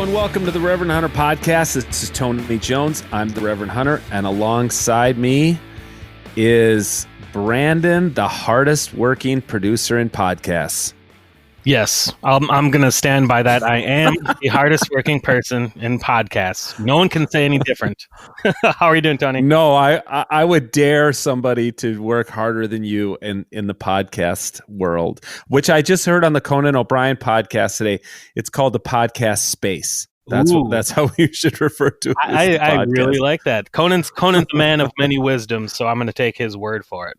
and welcome to the Reverend Hunter Podcast. This is Tony Jones. I'm the Reverend Hunter, and alongside me is Brandon, the hardest working producer in podcasts. Yes, I'm going to stand by that. I am the hardest working person in podcasts. No one can say any different. How are you doing, Tony? No, I would dare somebody to work harder than you in the podcast world, which I just heard on the Conan O'Brien podcast today. It's called the podcast space. That's how we should refer to it. I really like that. Conan's a man of many wisdoms, so I'm going to take his word for it.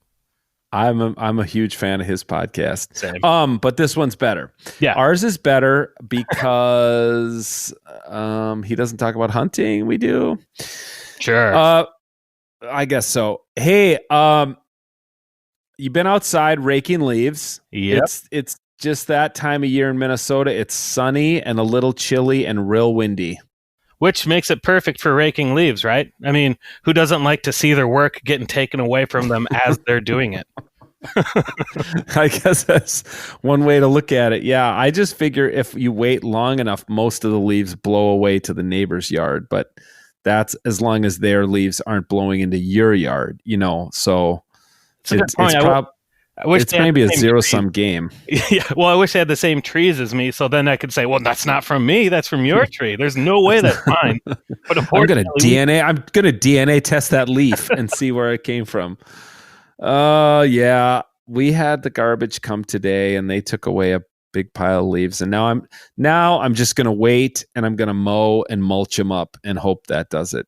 I'm a huge fan of his podcast. Same. But this one's better. Yeah. Ours is better because he doesn't talk about hunting. We do. Sure. I guess so. Hey, you've been outside raking leaves. Yep. It's just that time of year in Minnesota. It's sunny and a little chilly and real windy. Which makes it perfect for raking leaves, right? I mean, who doesn't like to see their work getting taken away from them as they're doing it? I guess that's one way to look at it. Yeah, I just figure if you wait long enough, most of the leaves blow away to the neighbor's yard. But that's as long as their leaves aren't blowing into your yard, So it's maybe a zero-sum game. Yeah, well, I wish I had the same trees as me, so then I could say, well, that's not from me, that's from your tree. There's no way that's mine. But I'm gonna DNA test that leaf and see where it came from. Yeah, we had the garbage come today, and they took away a big pile of leaves, and now I'm just gonna wait, and I'm gonna mow and mulch them up and hope that does it.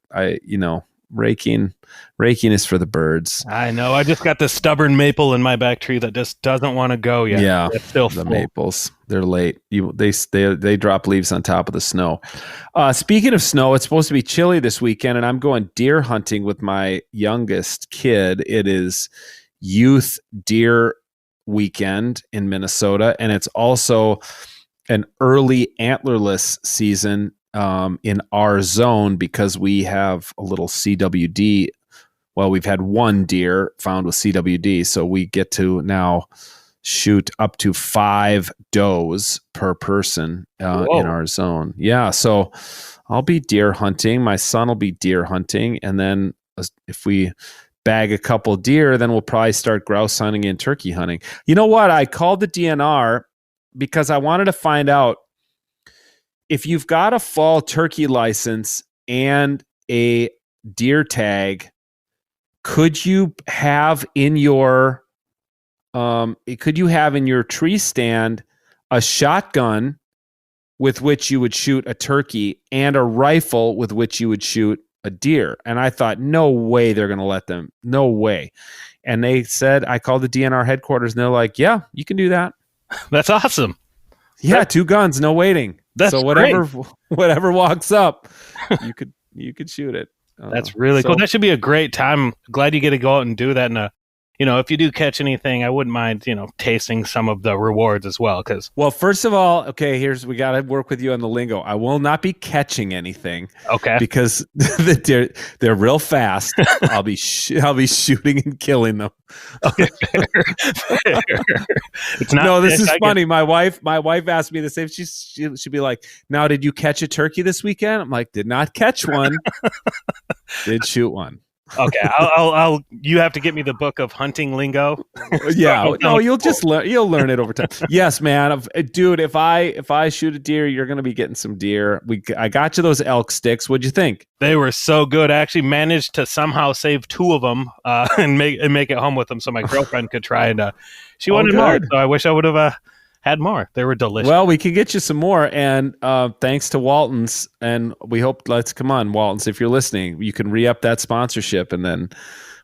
Raking is for the birds. I know. I just got this stubborn maple in my back tree that just doesn't want to go yet. Yeah, it's still the full. Maples. They're late. They drop leaves on top of the snow. Speaking of snow, it's supposed to be chilly this weekend, and I'm going deer hunting with my youngest kid. It is youth deer weekend in Minnesota, and it's also an early antlerless season in our zone because we have a little CWD. Well, we've had one deer found with CWD, so we get to now shoot up to 5 does per person in our zone. Yeah, so I'll be deer hunting. My son will be deer hunting, and then if we bag a couple deer, then we'll probably start grouse hunting and turkey hunting. You know what? I called the DNR because I wanted to find out if you've got a fall turkey license and a deer tag, could you have in your tree stand a shotgun with which you would shoot a turkey and a rifle with which you would shoot a deer? And I thought, no way they're going to let them. No way. And they said, I called the DNR headquarters, and they're like, yeah, you can do that. That's awesome. Yeah, 2 guns, no waiting. That's whatever walks up, you could shoot it. That's really cool. That should be a great time. Glad you get to go out and do that. And if you do catch anything, I wouldn't mind tasting some of the rewards as well. Well, first of all, okay, we got to work with you on the lingo. I will not be catching anything. Okay, because they're real fast. I'll be shooting and killing them. Okay, fair. It's not. No, this is funny. My wife asked me the same. She'd be like, "Now, did you catch a turkey this weekend?" I'm like, "Did not catch one. Did shoot one." Okay, you have to get me the book of hunting lingo. Yeah, no, you'll learn it over time. Yes, man, dude. If I shoot a deer, you're gonna be getting some deer. I got you those elk sticks. What'd you think? They were so good. I actually managed to somehow save 2 of them and make it home with them, so my girlfriend could try. And she wanted more, so I wish I would have had more. They were delicious. Well, we can get you some more, and thanks to Walton's, and we hope. Come on, Walton's, if you're listening, you can re-up that sponsorship, and then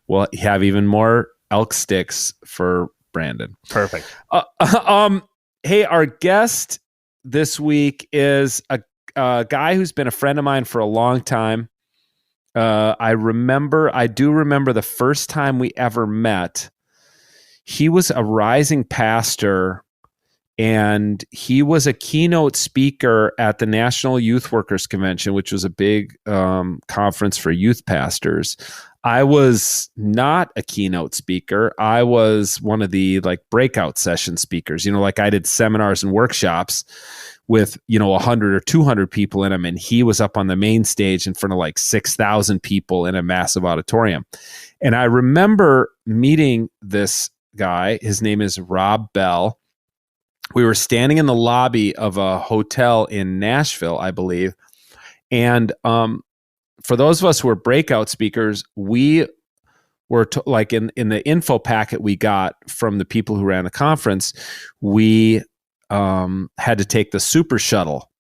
we'll have even more elk sticks for Brandon. Perfect. Hey, our guest this week is a guy who's been a friend of mine for a long time. I do remember the first time we ever met. He was a rising pastor, and he was a keynote speaker at the National Youth Workers Convention, which was a big conference for youth pastors. I was not a keynote speaker. I was one of the breakout session speakers. I did seminars and workshops with 100 or 200 people in them, and he was up on the main stage in front of like 6,000 people in a massive auditorium. And I remember meeting this guy. His name is Rob Bell. We were standing in the lobby of a hotel in Nashville, I believe, and for those of us who are breakout speakers, we were like in the info packet we got from the people who ran the conference, we had to take the super shuttle,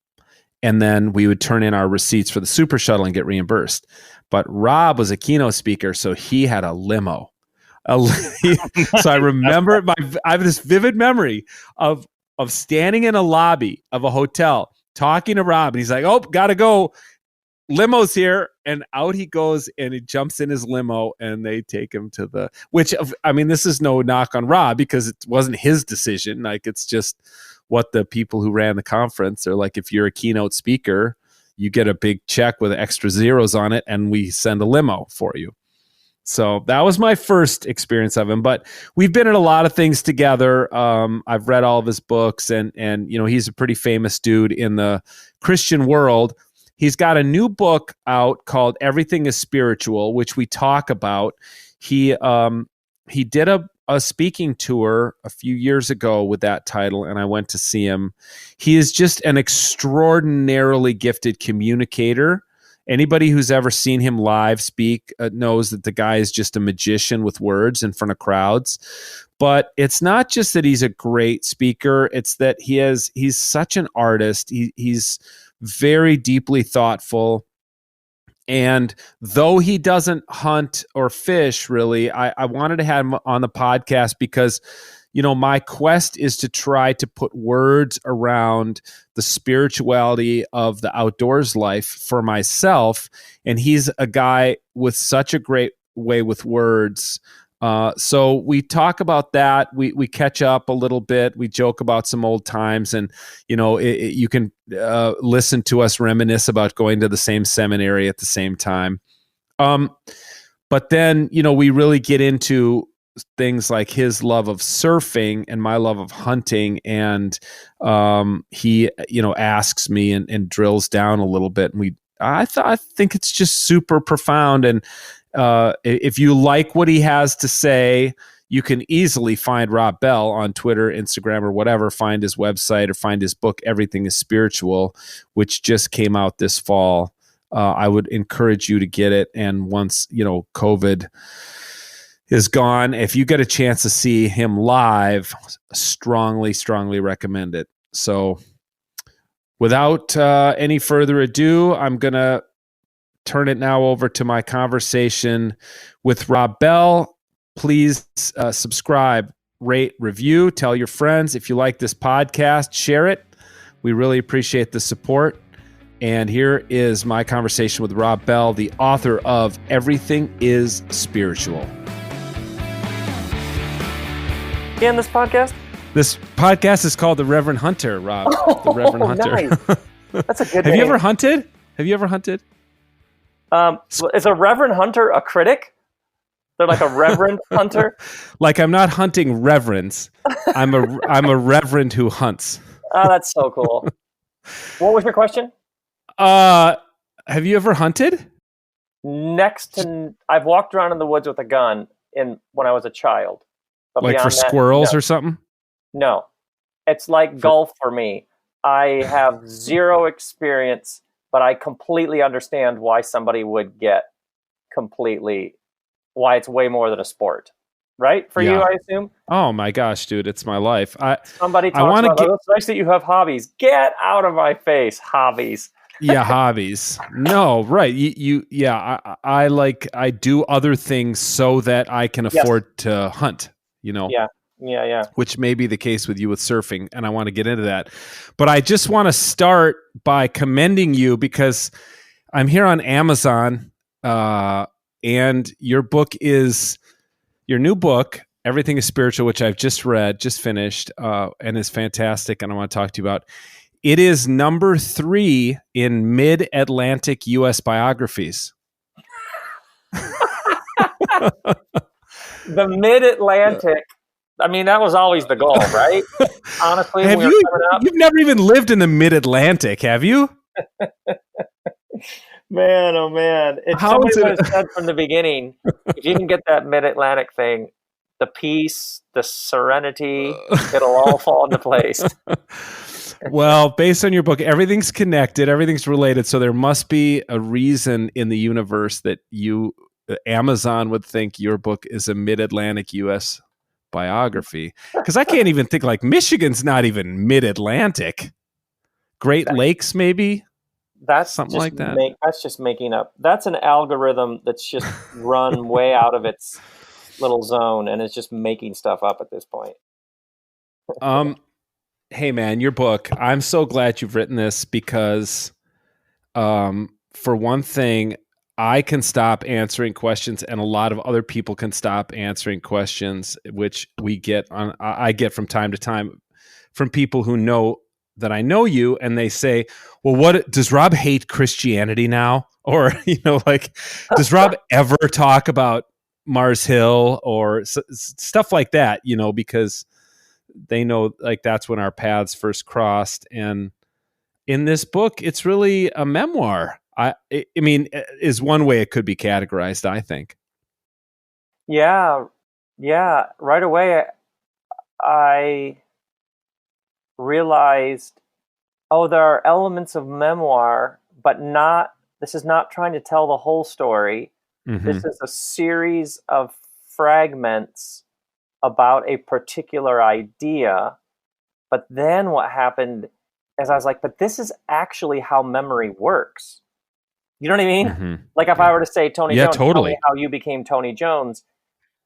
and then we would turn in our receipts for the super shuttle and get reimbursed. But Rob was a keynote speaker, so he had a limo. So I remember I have this vivid memory of standing in a lobby of a hotel talking to Rob, and he's like, "Oh, gotta go. Limo's here," and out he goes, and he jumps in his limo, and they take him to this is no knock on Rob, because it wasn't his decision. Like, it's just what the people who ran the conference are like. If you're a keynote speaker, you get a big check with extra zeros on it, and we send a limo for you. So that was my first experience of him, but we've been in a lot of things together. I've read all of his books, and he's a pretty famous dude in the Christian world. He's got a new book out called Everything is Spiritual, which we talk about. He did a speaking tour a few years ago with that title, and I went to see him. He is just an extraordinarily gifted communicator. Anybody who's ever seen him live speak knows that the guy is just a magician with words in front of crowds. But it's not just that he's a great speaker; it's that he's such an artist. He's very deeply thoughtful. And though he doesn't hunt or fish, really, I wanted to have him on the podcast because, my quest is to try to put words around the spirituality of the outdoors life for myself. And he's a guy with such a great way with words. So we talk about that. We catch up a little bit. We joke about some old times, and you can listen to us reminisce about going to the same seminary at the same time. But then we really get into things like his love of surfing and my love of hunting, and he asks me and drills down a little bit, and I think it's just super profound. And if you like what he has to say, you can easily find Rob Bell on Twitter, Instagram, or whatever. Find his website or find his book, Everything is Spiritual, which just came out this fall. I would encourage you to get it. And once, COVID is gone, if you get a chance to see him live, strongly recommend it. So without any further ado, I'm going to turn it now over to my conversation with Rob Bell. Please subscribe, rate, review, tell your friends. If you like this podcast, share it. We really appreciate the support. And here is my conversation with Rob Bell, the author of Everything is Spiritual. In this podcast? This podcast is called The Reverend Hunter, Rob. The Reverend Hunter. Nice. That's a good name. Have you ever hunted? Is a Reverend Hunter a critic? They're like a Reverend Hunter? Like, I'm not hunting reverends. I'm a reverend who hunts. Oh, that's so cool. What was your question? Have you ever hunted? I've walked around in the woods with a gun when I was a child. But like for squirrels or something? No. It's like golf for me. I have zero experience, but I completely understand why somebody would get why it's way more than a sport. Right? For you, I assume? Oh my gosh, dude, it's my life. Somebody talks about, it's nice that you have hobbies. Get out of my face, hobbies. Yeah, hobbies. No, right. I do other things so that I can afford to hunt, Yeah. Which may be the case with you with surfing, and I want to get into that. But I just want to start by commending you because I'm here on Amazon, and your new book, Everything is Spiritual, which I've just finished, and is fantastic, and I want to talk to you about. It is number 3 in Mid-Atlantic U.S. biographies. The Mid-Atlantic. I mean, that was always the goal, right? Honestly, when we were coming up. You've never even lived in the Mid-Atlantic, have you? Man, oh man. If somebody would have said from the beginning, if you can get that Mid-Atlantic thing, the peace, the serenity, it'll all fall into place. Well, based on your book, everything's connected, everything's related. So there must be a reason in the universe that Amazon would think your book is a Mid-Atlantic U.S. biography. Because I can't even think, like, Michigan's not even Mid-Atlantic. Great Lakes, maybe? That's something like that. That's just making up. That's an algorithm that's just run way out of its little zone and is just making stuff up at this point. Hey man, your book. I'm so glad you've written this because, for one thing, I can stop answering questions, and a lot of other people can stop answering questions, which I get from time to time from people who know that I know you, and they say, well, what does Rob hate Christianity now? Or, like, does Rob ever talk about Mars Hill or stuff like that, because they know, like, that's when our paths first crossed. And in this book, it's really a memoir. I mean, is one way it could be categorized, I think. Yeah. Right away, I realized, there are elements of memoir, but this is not trying to tell the whole story. Mm-hmm. This is a series of fragments about a particular idea. But then what happened is I was like, but this is actually how memory works. You know what I mean? Mm-hmm. Like if I were to say, Tony Jones, totally. Tell me how you became Tony Jones,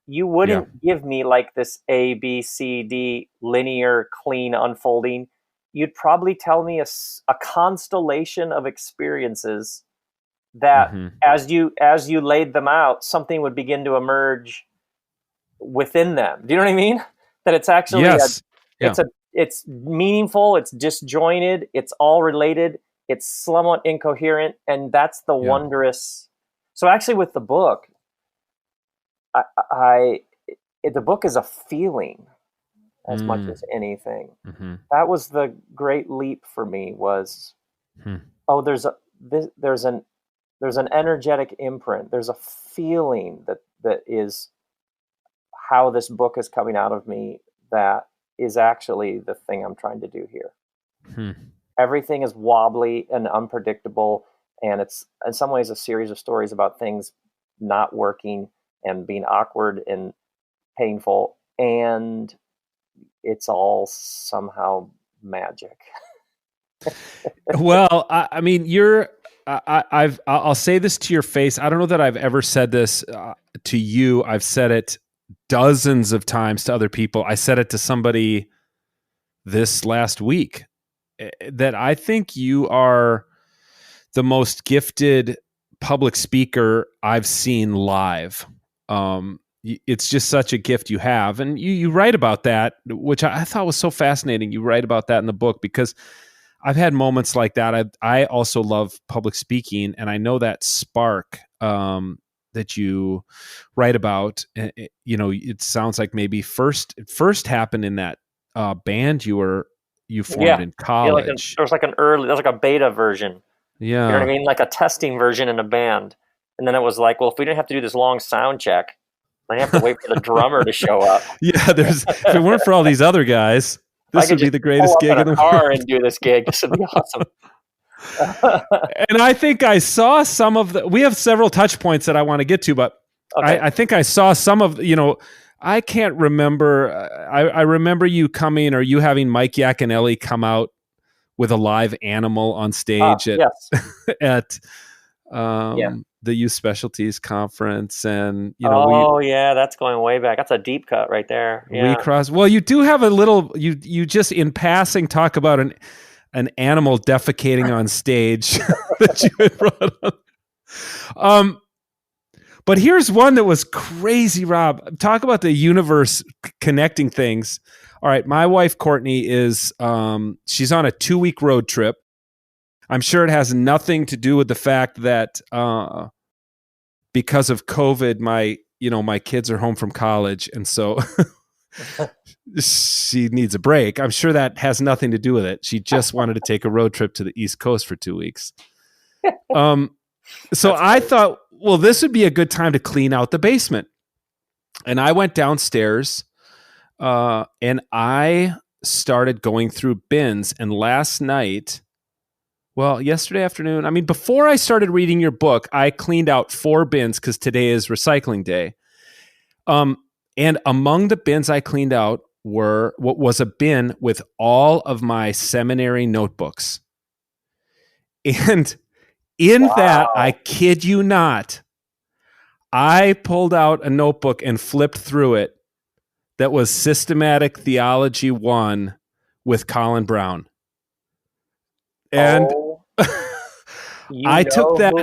you wouldn't give me like this A, B, C, D linear, clean unfolding. You'd probably tell me a constellation of experiences that as you laid them out, something would begin to emerge within them. Do you know what I mean? That it's actually it's meaningful, it's disjointed, it's all related, it's somewhat incoherent, and that's the wondrous. So actually with the book, the book is a feeling as much as anything. Mm-hmm. That was the great leap for me was, there's an energetic imprint. There's a feeling that is how this book is coming out of me that is actually the thing I'm trying to do here. Everything is wobbly and unpredictable, and it's in some ways a series of stories about things not working and being awkward and painful, and it's all somehow magic. Well, I mean, I'll say this to your face. I don't know that I've ever said this to you. I've said it dozens of times to other people. I said it to somebody this last week, that I think you are the most gifted public speaker I've seen live. It's just such a gift you have. And you write about that, which I thought was so fascinating. You write about that in the book because I've had moments like that. I also love public speaking, and I know that spark that you write about. It sounds like maybe it first happened in that band you formed in college. There's like a beta version. Yeah, you know what I mean, like a testing version in a band, and then it was like, well, if we didn't have to do this long sound check, then you have to wait for the drummer to show up. Yeah, if it weren't for all these other guys, this would be the greatest gig in the world. And do this gig. This would be awesome. And I think I saw some of we have several touch points that I want to get to, but I think I saw some of, I can't remember. I remember you coming, or you having Mike Yaconelli come out with a live animal on stage at the Youth Specialties Conference, and that's going way back. That's a deep cut right there. Yeah. Well, you do have a little. You just in passing talk about an animal defecating on stage that you had brought up. But here's one that was crazy, Rob. Talk about the universe connecting things. All right, my wife Courtney is she's on a 2-week road trip. I'm sure it has nothing to do with the fact that because of COVID, my kids are home from college, and so she needs a break. I'm sure that has nothing to do with it. She just wanted to take a road trip to the East Coast for 2 weeks. So I thought, well, this would be a good time to clean out the basement. And I went downstairs and I started going through bins. And yesterday afternoon, I mean, before I started reading your book, I cleaned out 4 bins because today is recycling day. And among the bins I cleaned out was a bin with all of my seminary notebooks. And in that, I kid you not, I pulled out a notebook and flipped through it that was Systematic Theology 1 with Colin Brown. And I took that,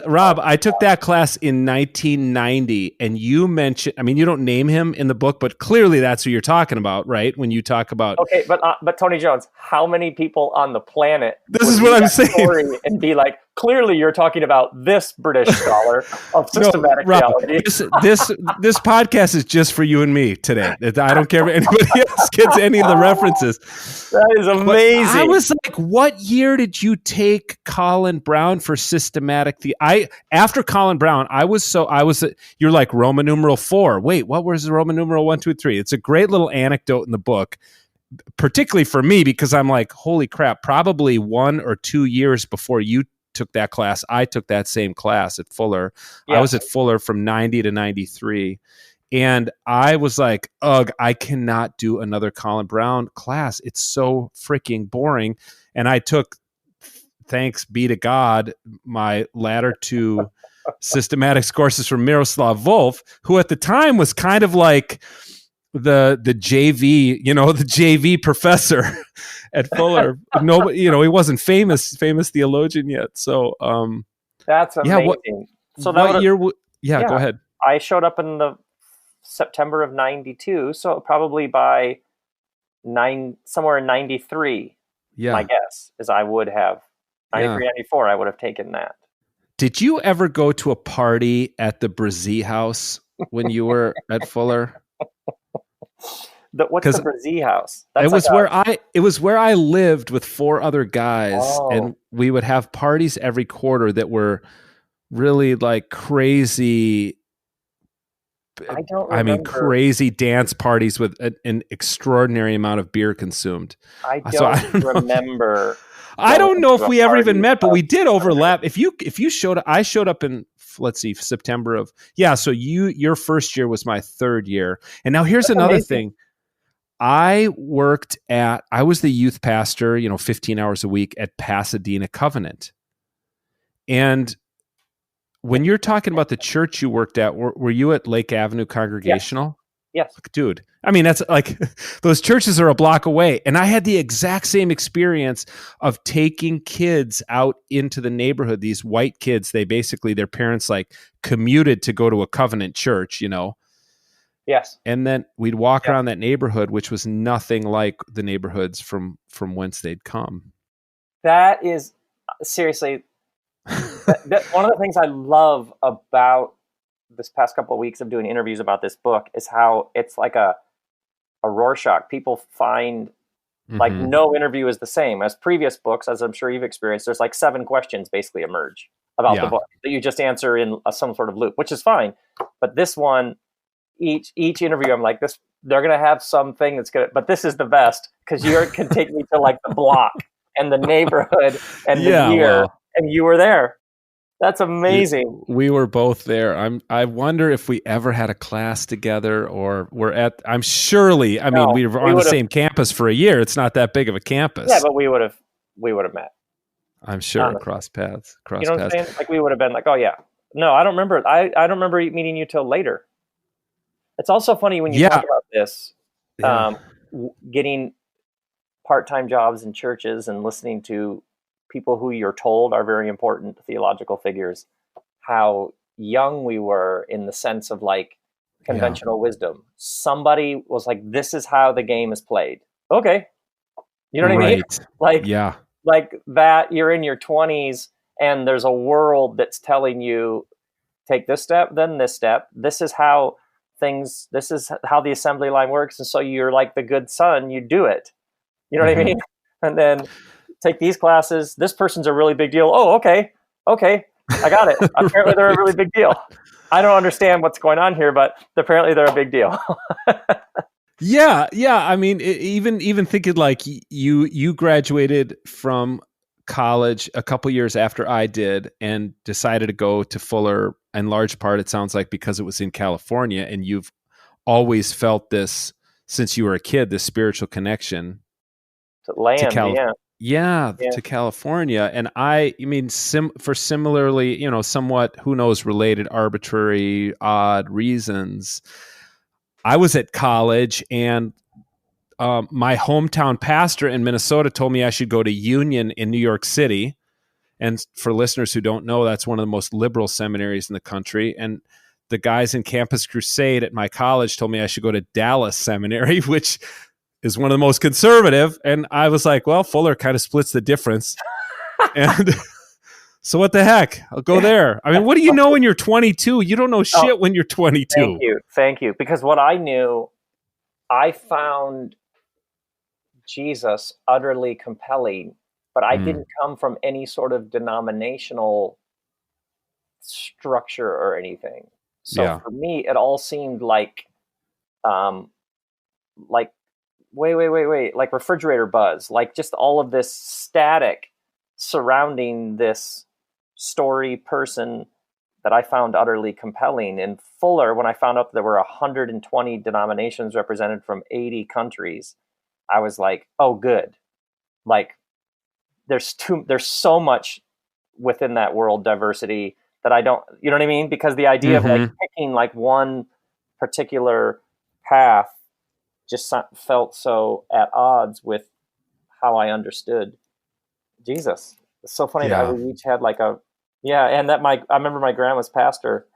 Rob, I took that class in 1990, and you mentioned, I mean, you don't name him in the book, but clearly that's who you're talking about, right? When you talk about... Okay, but Tony Jones, how many people on the planet... This is what I'm saying. ...and be like, clearly you're talking about this British scholar of systematic theology. This podcast is just for you and me today. I don't care if anybody else gets any of the references. That is amazing. But I was like, what year did you take Colin Brown for systematic after Colin Brown, you're like Roman numeral 4. Wait, what was the Roman numeral 1, 2, 3? It's a great little anecdote in the book, particularly for me, because I'm like, holy crap, probably 1 or 2 years before you took that class, I took that same class at Fuller. Yeah. I was at Fuller from 90 to 93. And I was like, ugh, I cannot do another Colin Brown class. It's so freaking boring. And I took, thanks be to God, my latter 2 systematics courses from Miroslav Volf, who at the time was kind of like the JV, the JV professor at Fuller. Nobody, he wasn't famous theologian yet. So that's amazing. Go ahead. I showed up in the September of 92, so probably by somewhere in 93. Yeah. My guess is I would have 93, 94, I would have taken that. Did you ever go to a party at the Brzee house when you were at Fuller? What's the Brzee house? It was where I lived with 4 other guys, and we would have parties every quarter that were really like crazy. I don't remember. Crazy dance parties with an extraordinary amount of beer consumed. I don't remember. I don't know if we ever even met, but we did overlap. If you showed up, I showed up in, let's see, September of, so your first year was my 3rd year. And now here's another thing. I was the youth pastor, 15 hours a week at Pasadena Covenant. And when you're talking about the church you worked at, were you at Lake Avenue Congregational? Yes. Dude, I mean, that's like, those churches are a block away. And I had the exact same experience of taking kids out into the neighborhood, these white kids. Their parents like commuted to go to a Covenant church, Yes. And then we'd walk around that neighborhood, which was nothing like the neighborhoods from whence they'd come. That is, seriously, one of the things I love about this past couple of weeks of doing interviews about this book is how it's like a Rorschach. People find like no interview is the same as previous books, as I'm sure you've experienced. There's like 7 questions basically emerge about the book that you just answer in some sort of loop, which is fine. But this one, each interview, I'm like, they're going to have something that's good, but this is the best because you can take me to like the block and the neighborhood and the year, and you were there. That's amazing. We were both there. I wonder if we ever had a class together, or we were on the same campus for a year. It's not that big of a campus. Yeah, but we would have met. I'm sure. Cross paths. You know what I'm saying? Like we would have been like, oh yeah. No, I don't remember. I don't remember meeting you till later. It's also funny when you talk about this, getting part-time jobs in churches and listening to people who you're told are very important theological figures, how young we were in the sense of like conventional wisdom. Somebody was like, this is how the game is played. Okay. You know what I mean? Like that you're in your 20s and there's a world that's telling you, take this step, then this step. This is how things. This is how the assembly line works. And so you're like the good son, you do it. You know what I mean? And then take these classes. This person's a really big deal. Oh, okay. I got it. Apparently they're a really big deal. I don't understand what's going on here, but apparently they're a big deal. Yeah. I mean, even thinking like you graduated from college a couple years after I did and decided to go to Fuller, in large part, it sounds like because it was in California, and you've always felt this since you were a kid, this spiritual connection to land, to California. And I mean, for similarly, somewhat, who knows, related, arbitrary, odd reasons, I was at college, and my hometown pastor in Minnesota told me I should go to Union in New York City. And for listeners who don't know, that's one of the most liberal seminaries in the country. And the guys in Campus Crusade at my college told me I should go to Dallas Seminary, which is one of the most conservative. And I was like, well, Fuller kind of splits the difference. And so what the heck? I'll go there. I mean, what do you know when you're 22? You don't know shit when you're 22. Thank you. Because what I knew, I found Jesus utterly compelling, but I didn't come from any sort of denominational structure or anything. So for me, it all seemed like wait, like refrigerator buzz, like just all of this static surrounding this story person that I found utterly compelling. In Fuller, when I found out that there were 120 denominations represented from 80 countries, I was like, oh, good. Like there's so much within that world diversity that I don't, you know what I mean? Because the idea of like picking like one particular path just felt so at odds with how I understood Jesus. It's so funny that we each had like and that I remember my grandma's pastor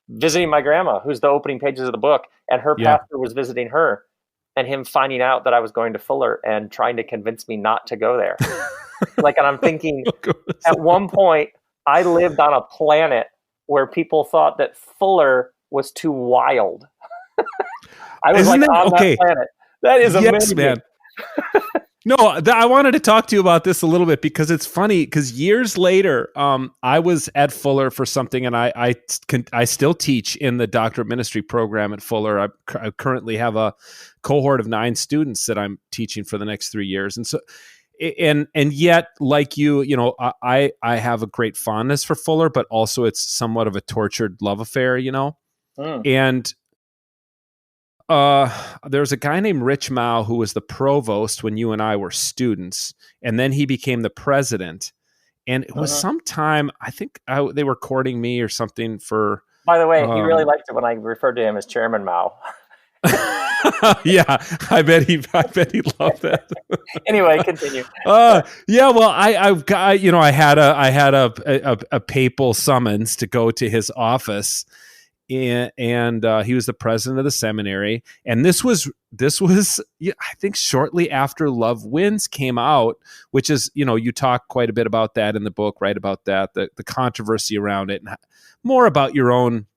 visiting my grandma, who's the opening pages of the book, and her pastor was visiting her, and him finding out that I was going to Fuller and trying to convince me not to go there. And I'm thinking, at one point, I lived on a planet where people thought that Fuller was too wild. I was on that planet. That is amazing. Man. No, I wanted to talk to you about this a little bit because it's funny. Because years later, I was at Fuller for something, and I still teach in the doctorate ministry program at Fuller. I currently have a cohort of 9 students that I'm teaching for the next 3 years, and so. And yet, like you, I have a great fondness for Fuller, but also it's somewhat of a tortured love affair, And there's a guy named Rich Mao who was the provost when you and I were students, and then he became the president. And it was sometime, I think they were courting me or something for. By the way, he really liked it when I referred to him as Chairman Mao. Yeah, I bet he loved that. Anyway, continue. Well, I had a papal summons to go to his office, and he was the president of the seminary. And this was I think shortly after Love Wins came out, which is you talk quite a bit about that in the book, right? About that, the controversy around it, and more about your own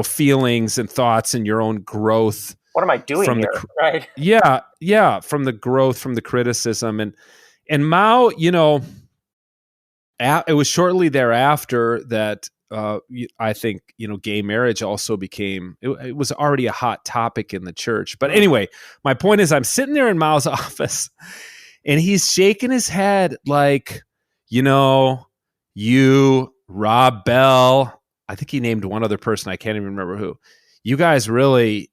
feelings and thoughts and your own growth. What am I doing here? Right? Yeah. From the growth, from the criticism, and Mao. It was shortly thereafter that I think gay marriage also became. It was already a hot topic in the church. But anyway, my point is, I'm sitting there in Mao's office, and he's shaking his head like, you, Rob Bell. I think he named one other person. I can't even remember who. You guys really.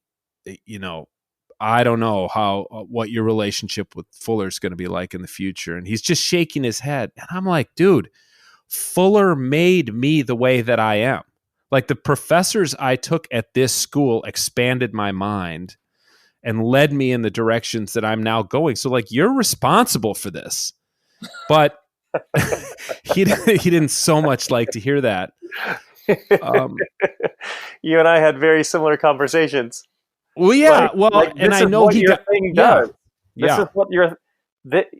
I don't know what your relationship with Fuller is going to be like in the future. And he's just shaking his head. And I'm like, dude, Fuller made me the way that I am. Like the professors I took at this school expanded my mind and led me in the directions that I'm now going. So like, you're responsible for this. But he didn't so much like to hear that. You and I had very similar conversations. Well, yeah. And I know your thing does. This is what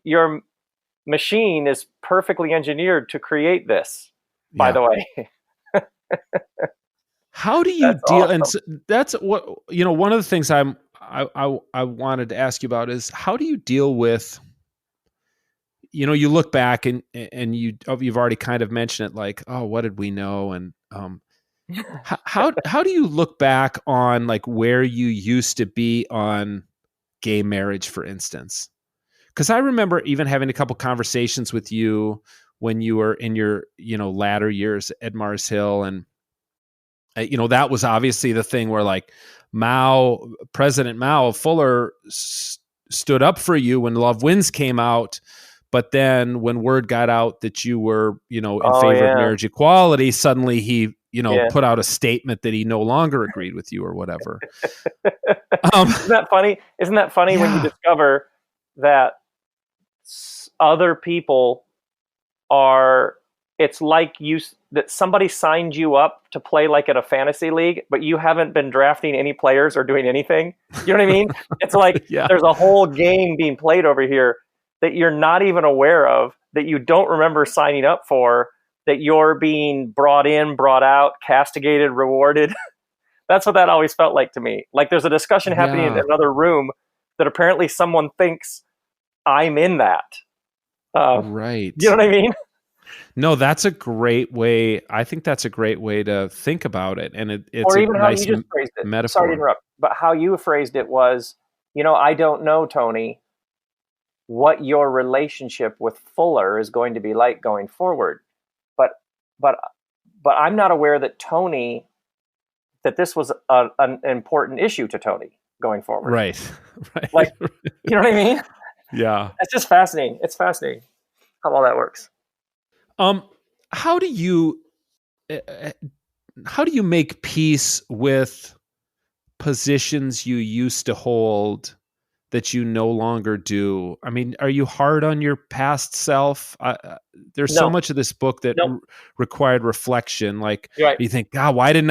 your machine is perfectly engineered to create this. By the way, How do you That's deal? awesome. And that's what, one of the things I wanted to ask you about is, how do you deal with, you look back and you've already kind of mentioned it, like, oh, what did we know? And how do you look back on like where you used to be on gay marriage, for instance? Because I remember even having a couple conversations with you when you were in your latter years at Mars Hill, and that was obviously the thing where like President Mao Fuller stood up for you when Love Wins came out. But then when word got out that you were, in favor of marriage equality, suddenly he, put out a statement that he no longer agreed with you or whatever. Isn't that funny? Isn't that funny when you discover that other people it's like that somebody signed you up to play like at a fantasy league, but you haven't been drafting any players or doing anything. You know what I mean? It's like there's a whole game being played over here that you're not even aware of, that you don't remember signing up for, that you're being brought in, brought out, castigated, rewarded. That's what that always felt like to me. Like there's a discussion happening in another room that apparently someone thinks I'm in that. Right. You know what I mean? No, that's a great way. I think that's a great way to think about it. And it's or even a how nice you just phrased it. metaphor. Sorry to interrupt, but how you phrased it was, I don't know, Tony, what your relationship with Fuller is going to be like going forward. But I'm not aware that this was an important issue to Tony going forward. Right. Like, you know what I mean? Yeah. It's just fascinating. It's fascinating how all that works. How do you make peace with positions you used to hold that you no longer do? I mean, are you hard on your past self? There's so much of this book that required reflection. Like you think, God, why didn't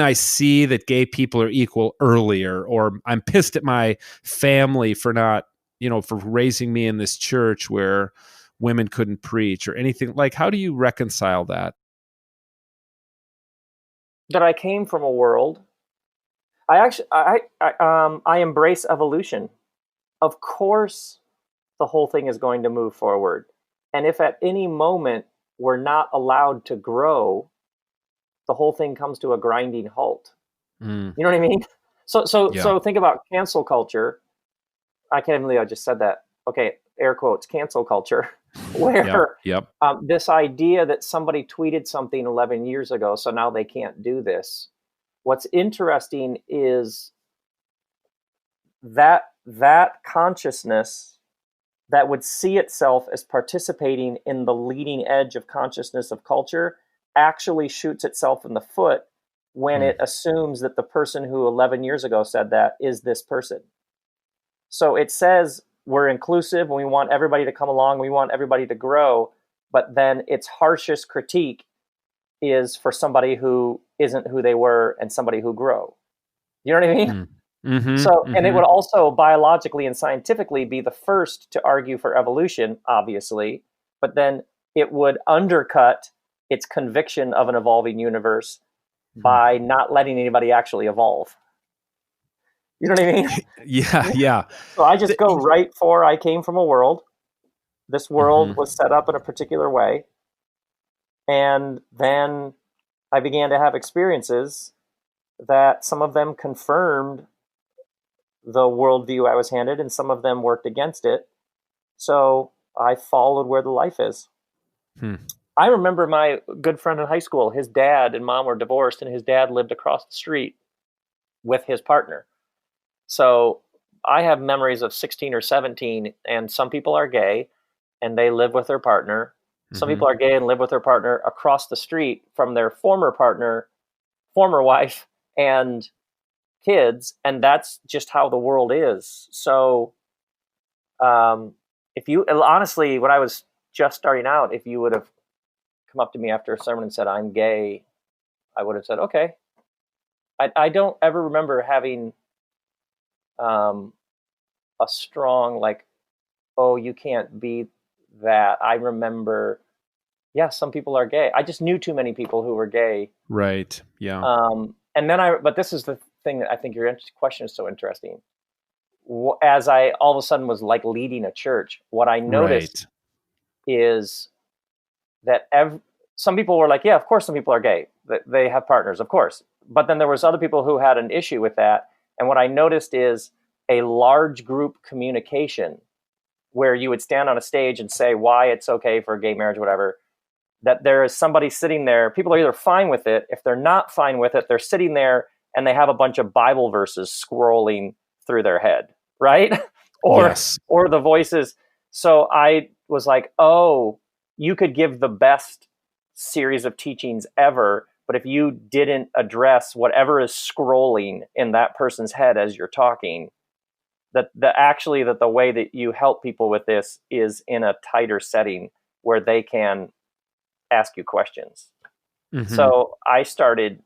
I see that gay people are equal earlier? Or I'm pissed at my family for not, for raising me in this church where women couldn't preach, or anything. Like, how do you reconcile that? That I came from a world. I embrace evolution. Of course, the whole thing is going to move forward. And if at any moment we're not allowed to grow, the whole thing comes to a grinding halt. You know what I mean? So think about cancel culture. I can't even believe I just said that. Okay, air quotes, cancel culture, where this idea that somebody tweeted something 11 years ago, so now they can't do this. What's interesting is that consciousness that would see itself as participating in the leading edge of consciousness of culture actually shoots itself in the foot when it assumes that the person who 11 years ago said that is this person. So it says we're inclusive and we want everybody to come along, we want everybody to grow, but then its harshest critique is for somebody who isn't who they were and somebody who grew. You know what I mean? And it would also biologically and scientifically be the first to argue for evolution, obviously, but then it would undercut its conviction of an evolving universe by not letting anybody actually evolve. You know what I mean? Yeah. So I just go right for, I came from a world. This world was set up in a particular way. And then I began to have experiences that some of them confirmed the worldview I was handed, and some of them worked against it. So I followed where the life is. I remember my good friend in high school, his dad and mom were divorced, and his dad lived across the street with his partner. So I have memories of 16 or 17, and some people are gay and they live with their partner. Some people are gay and live with their partner across the street from their former partner, former wife, and kids. And that's just how the world is. So if you, honestly, when I was just starting out, if you would have come up to me after a sermon and said, I'm gay, I would have said, okay. I don't ever remember having a strong, like, oh, you can't be that. I remember, some people are gay. I just knew too many people who were gay. Right. Yeah. And then but this is the thing that I think your question is so interesting. As I all of a sudden was like leading a church, what I noticed is that some people were like, yeah, of course some people are gay. They have partners, of course. But then there was other people who had an issue with that. And what I noticed is a large group communication where you would stand on a stage and say why it's okay for gay marriage, whatever, that there is somebody sitting there. People are either fine with it. If they're not fine with it, they're sitting there and they have a bunch of Bible verses scrolling through their head, right? Or the voices. So I was like, oh, you could give the best series of teachings ever, but if you didn't address whatever is scrolling in that person's head as you're talking, that the way that you help people with this is in a tighter setting where they can ask you questions. Mm-hmm. So I started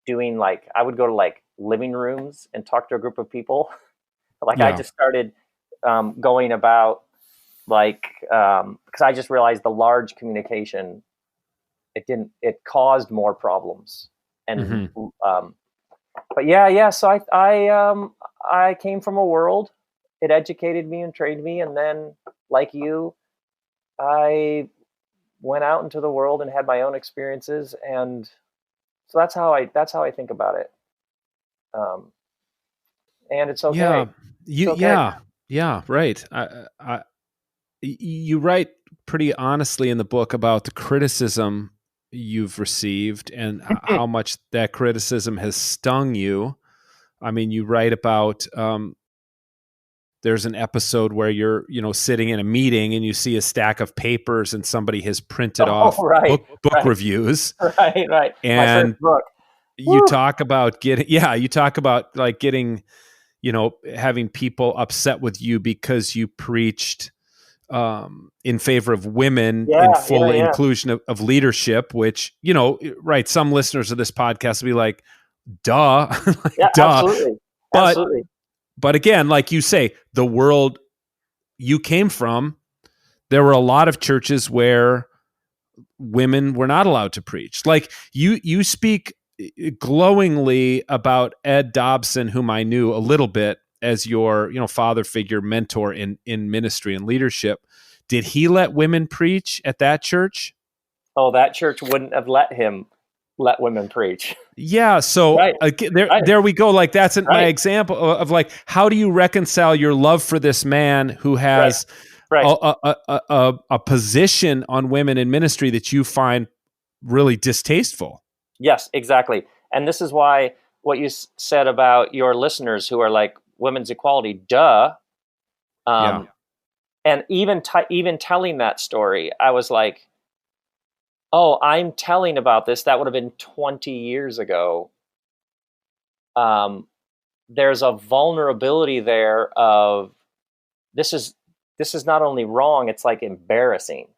doing I would go to living rooms and talk to a group of people. I just started going about because I just realized the large communication, it caused more problems. And but so I came from a world, it educated me and trained me, and then like you, I went out into the world and had my own experiences, and so that's how I think about it. And it's okay. Right. You write pretty honestly in the book about the criticism you've received and how much that criticism has stung you. I mean, you write about there's an episode where you're sitting in a meeting and you see a stack of papers and somebody has printed off book reviews. Right. And my first book. You talk about getting having people upset with you because you preached in favor of women in full inclusion of leadership, which, some listeners of this podcast will be like, duh. Duh. Absolutely. But again, like you say, the world you came from, there were a lot of churches where women were not allowed to preach. Like you speak glowingly about Ed Dobson, whom I knew a little bit as your, father figure, mentor in ministry and leadership. Did he let women preach at that church? Oh, that church wouldn't have let women preach. Yeah. So there we go. Like that's my example of how do you reconcile your love for this man who has a position on women in ministry that you find really distasteful? Yes, exactly. And this is why what you said about your listeners who are like women's equality, duh. And even telling that story, I was like, oh, I'm telling about this. That would have been 20 years ago. There's a vulnerability there of this is not only wrong, it's embarrassing.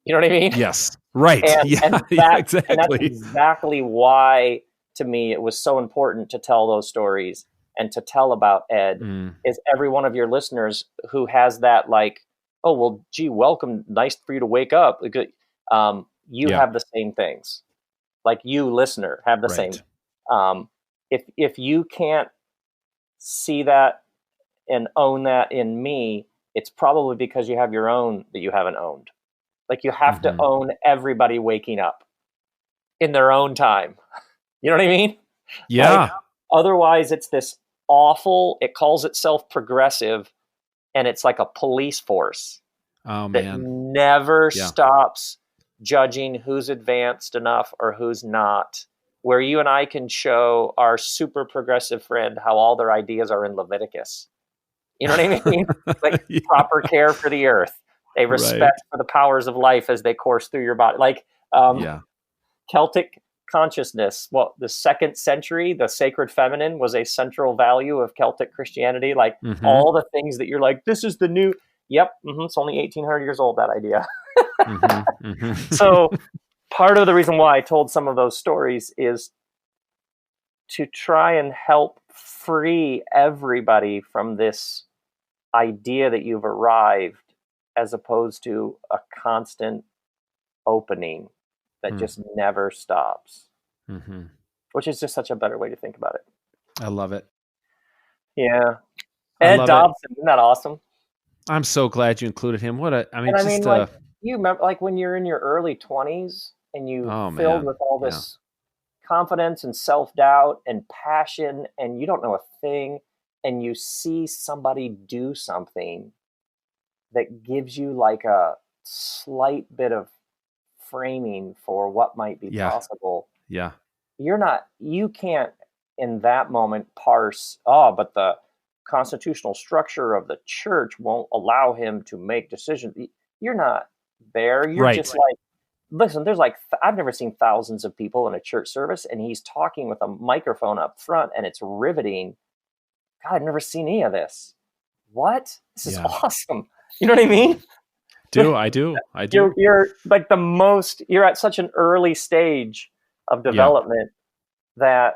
You know what I mean? Yes. Right. Exactly. And that's exactly why, to me, it was so important to tell those stories and to tell about Ed. Is every one of your listeners who has that oh, well, gee, welcome. Nice for you to wake up. You have the same things. You, listener, have the same. If you can't see that and own that in me, it's probably because you have your own that you haven't owned. You have to own everybody waking up in their own time. You know what I mean? Yeah. Otherwise, it's this awful, it calls itself progressive, and it's like a police force that never stops judging who's advanced enough or who's not, where you and I can show our super progressive friend how all their ideas are in Leviticus. You know what I mean? Proper care for the earth. A respect for the powers of life as they course through your body. Celtic consciousness. Well, the 2nd century, the sacred feminine was a central value of Celtic Christianity. All the things that you're like, this is the new. Yep. It's only 1,800 years old, that idea. So part of the reason why I told some of those stories is to try and help free everybody from this idea that you've arrived, as opposed to a constant opening that just never stops. which is just such a better way to think about it. I love it. Yeah. Ed Dobson, isn't that awesome? I'm so glad you included him. Like, you remember, like, when you're in your early 20s and you filled with all this confidence and self-doubt and passion, and you don't know a thing, and you see somebody do something that gives you like a slight bit of framing for what might be possible. Yeah. You can't in that moment parse, but the constitutional structure of the church won't allow him to make decisions. You're not there. You're just like, listen, there's like, I've never seen thousands of people in a church service, and he's talking with a microphone up front, and it's riveting. God, I've never seen any of this. What? This is awesome. You know what I mean? I do. You're like you're at such an early stage of development that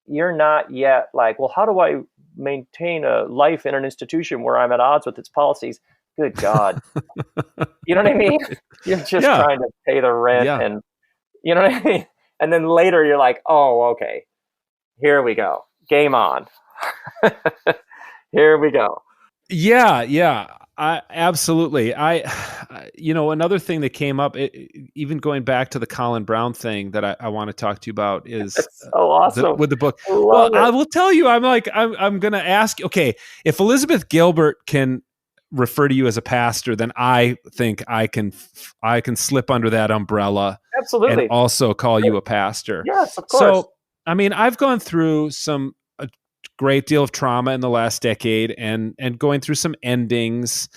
you're not yet like, well, how do I maintain a life in an institution where I'm at odds with its policies? Good God. You know what I mean? You're just trying to pay the rent and you know what I mean? And then later you're like, oh, okay, here we go. Game on. Here we go. Yeah. Absolutely. Another thing that came up, even going back to the Colin Brown thing that I want to talk to you about is so awesome with the book. Well, I will tell you, I'm going to ask, okay, if Elizabeth Gilbert can refer to you as a pastor, then I think I can slip under that umbrella. Absolutely. And also call you a pastor. Yes, of course. So, I mean, I've gone through a great deal of trauma in the last decade and going through some endings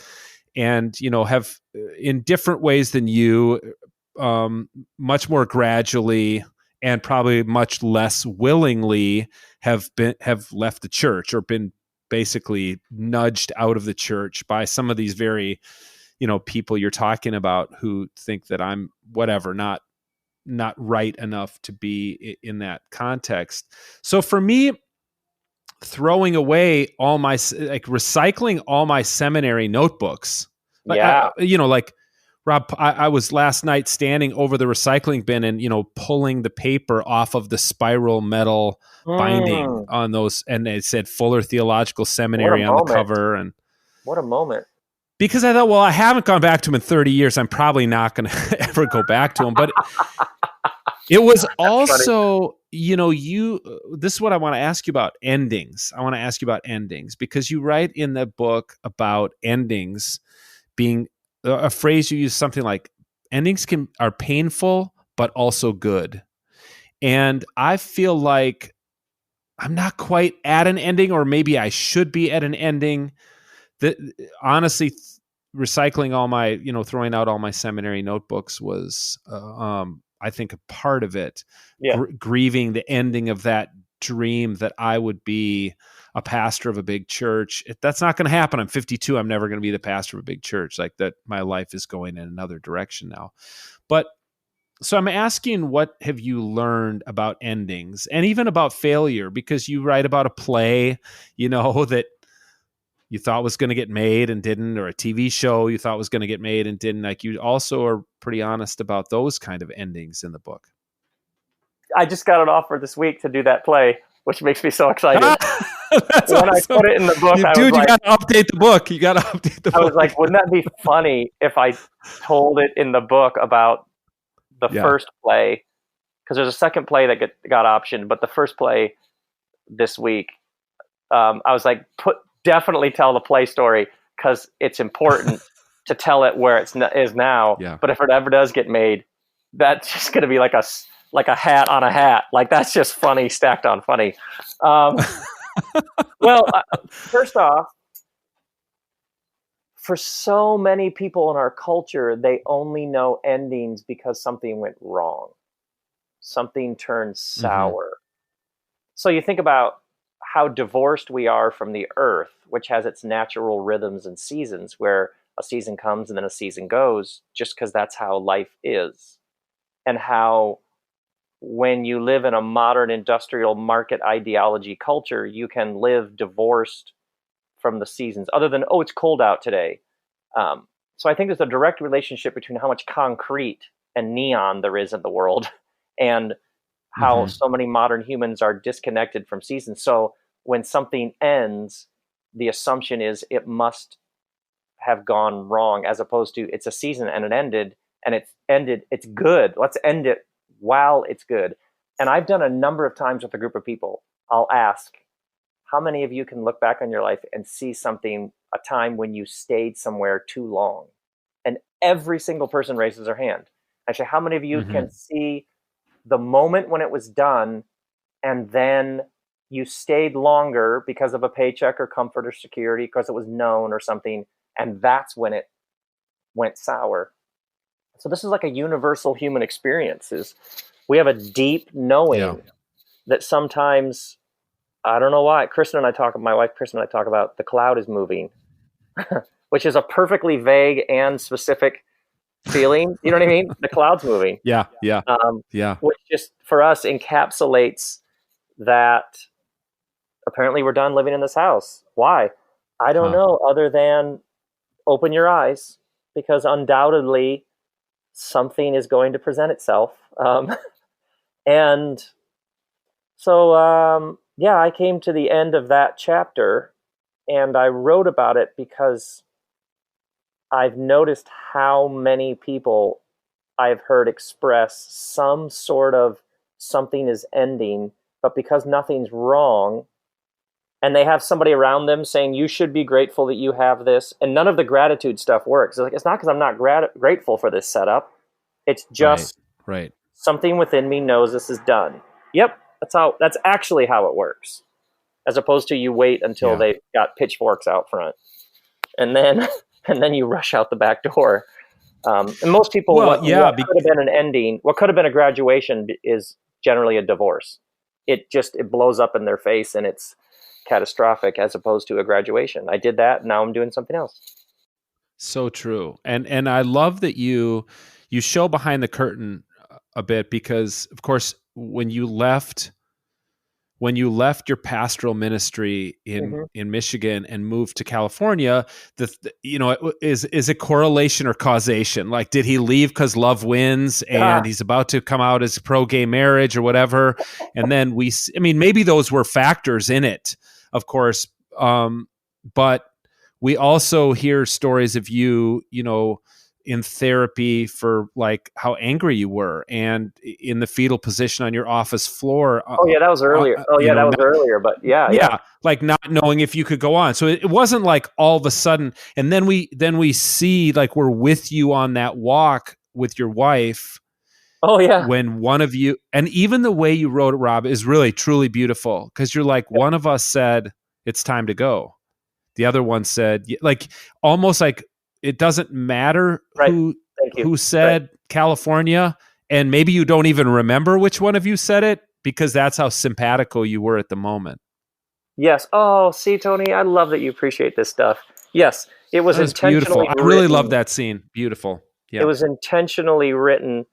and, have in different ways than you, much more gradually and probably much less willingly have left the church or been basically nudged out of the church by some of these very, people you're talking about who think that I'm whatever, not right enough to be in that context. So for me, throwing away recycling all my seminary notebooks. Like Rob, I was last night standing over the recycling bin and, pulling the paper off of the spiral metal binding on those. And it said Fuller Theological Seminary on the cover. And what a moment. Because I thought, well, I haven't gone back to him in 30 years. I'm probably not going to ever go back to him. But it was also, this is what I want to ask you about endings. I want to ask you about endings because you write in the book about endings being a phrase you use something like endings are painful, but also good. And I feel like I'm not quite at an ending, or maybe I should be at an ending. That honestly, recycling all my, throwing out all my seminary notebooks was, I think, a part of it. Grieving the ending of that dream that I would be a pastor of a big church. That's not going to happen. I'm 52. I'm never going to be the pastor of a big church. Like that, my life is going in another direction now. But so I'm asking, what have you learned about endings and even about failure? Because you write about a play, that you thought was going to get made and didn't, or a TV show you thought was going to get made and didn't. Like, you also are pretty honest about those kind of endings in the book. I just got an offer this week to do that play, which makes me so excited. That's when awesome. I put it in the book, you got to update the book. You got to update the book. I was like, wouldn't that be funny if I told it in the book about the first play? Because there's a second play that got optioned, but the first play this week, I was like, definitely tell the play story because it's important to tell it where it is now. Yeah. But if it ever does get made, that's just going to be like a hat on a hat. Like, that's just funny stacked on funny. Well, first off, for so many people in our culture, they only know endings because something went wrong. Something turned sour. Mm-hmm. So you think about how divorced we are from the earth, which has its natural rhythms and seasons, where a season comes and then a season goes, just because that's how life is. And how when you live in a modern industrial market ideology culture, you can live divorced from the seasons, other than, it's cold out today. So I think there's a direct relationship between how much concrete and neon there is in the world and how so many modern humans are disconnected from seasons. So when something ends, the assumption is it must have gone wrong, as opposed to it's a season and it ended, it's good. Let's end it while it's good. And I've done a number of times with a group of people. I'll ask, how many of you can look back on your life and see a time when you stayed somewhere too long? And every single person raises their hand. Actually, how many of you can see the moment when it was done and then you stayed longer because of a paycheck or comfort or security, because it was known or something, and that's when it went sour? So this is like a universal human experience. We have a deep knowing that sometimes, I don't know why, my wife Kristen and I talk about the cloud is moving, which is a perfectly vague and specific feeling. You know what I mean? The cloud's moving. Yeah. Which just for us encapsulates that apparently we're done living in this house. Why? I don't know, other than open your eyes, because undoubtedly something is going to present itself. And so, I came to the end of that chapter and I wrote about it because I've noticed how many people I've heard express some sort of something is ending, but because nothing's wrong, and they have somebody around them saying, you should be grateful that you have this, and none of the gratitude stuff works. It's not because I'm not grateful for this setup. It's just right. Something within me knows this is done. Yep, that's actually how it works. As opposed to you wait until they've got pitchforks out front, and then you rush out the back door. And most people, what could have been an ending, what could have been a graduation, is generally a divorce. It blows up in their face and it's catastrophic, as opposed to a graduation. I did that, now I'm doing something else. So true. And I love that you show behind the curtain a bit, because of course when you left your pastoral ministry in Michigan and moved to California, is a correlation or causation? Like, did he leave because love wins and he's about to come out as pro-gay marriage or whatever? And then maybe those were factors in it, of course. But we also hear stories of you in therapy for like how angry you were and in the fetal position on your office floor. That was earlier. That was earlier, but yeah. Like not knowing if you could go on. So it wasn't like all of a sudden. And then we see like we're with you on that walk with your wife. Oh yeah. When one of you, and even the way you wrote it, Rob, is really truly beautiful, because you're like, one of us said it's time to go. The other one said, like, almost like, it doesn't matter who said California, and maybe you don't even remember which one of you said it, because that's how simpatico you were at the moment. Yes. Oh, see, Tony, I love that you appreciate this stuff. Yes, it was intentionally beautiful. I really love that scene. Beautiful. Yeah. It was intentionally written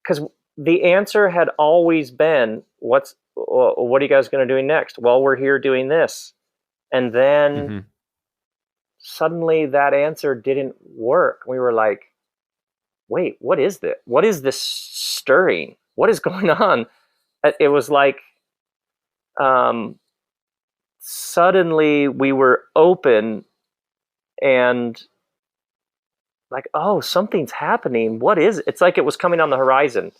because the answer had always been, what are you guys going to do next? Well, we're here doing this. And then suddenly that answer didn't work. We were like, wait, what is this? What is this stirring? What is going on? It was like, suddenly we were open and like, oh, something's happening. What is it? It's like it was coming on the horizon.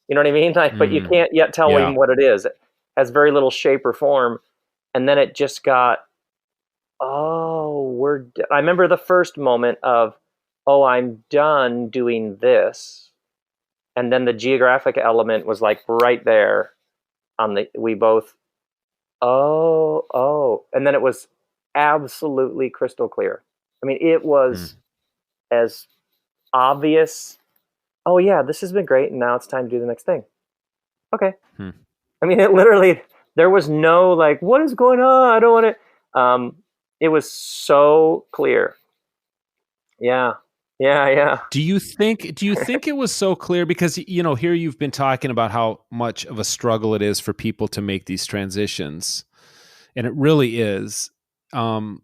You know what I mean? Like, but you can't yet tell him what it is. It has very little shape or form. And then it just got, I remember the first moment of, I'm done doing this. And then the geographic element was like right there we both, and then it was absolutely crystal clear. I mean, it was as obvious. Oh yeah, this has been great. And now it's time to do the next thing. Okay. I mean, it literally, there was no like, what is going on? I don't want to, it was so clear. Yeah. Do you think it was so clear? Because, here you've been talking about how much of a struggle it is for people to make these transitions. And it really is. Do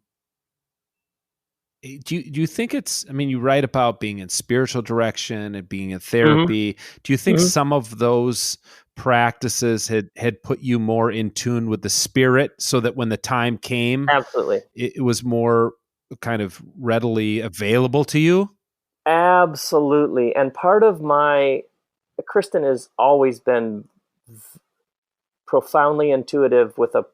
you think it's, you write about being in spiritual direction and being in therapy. Do you think some of those practices had put you more in tune with the Spirit, so that when the time came, Absolutely. it was more kind of readily available to you? Absolutely. And part of Kristen has always been profoundly intuitive with a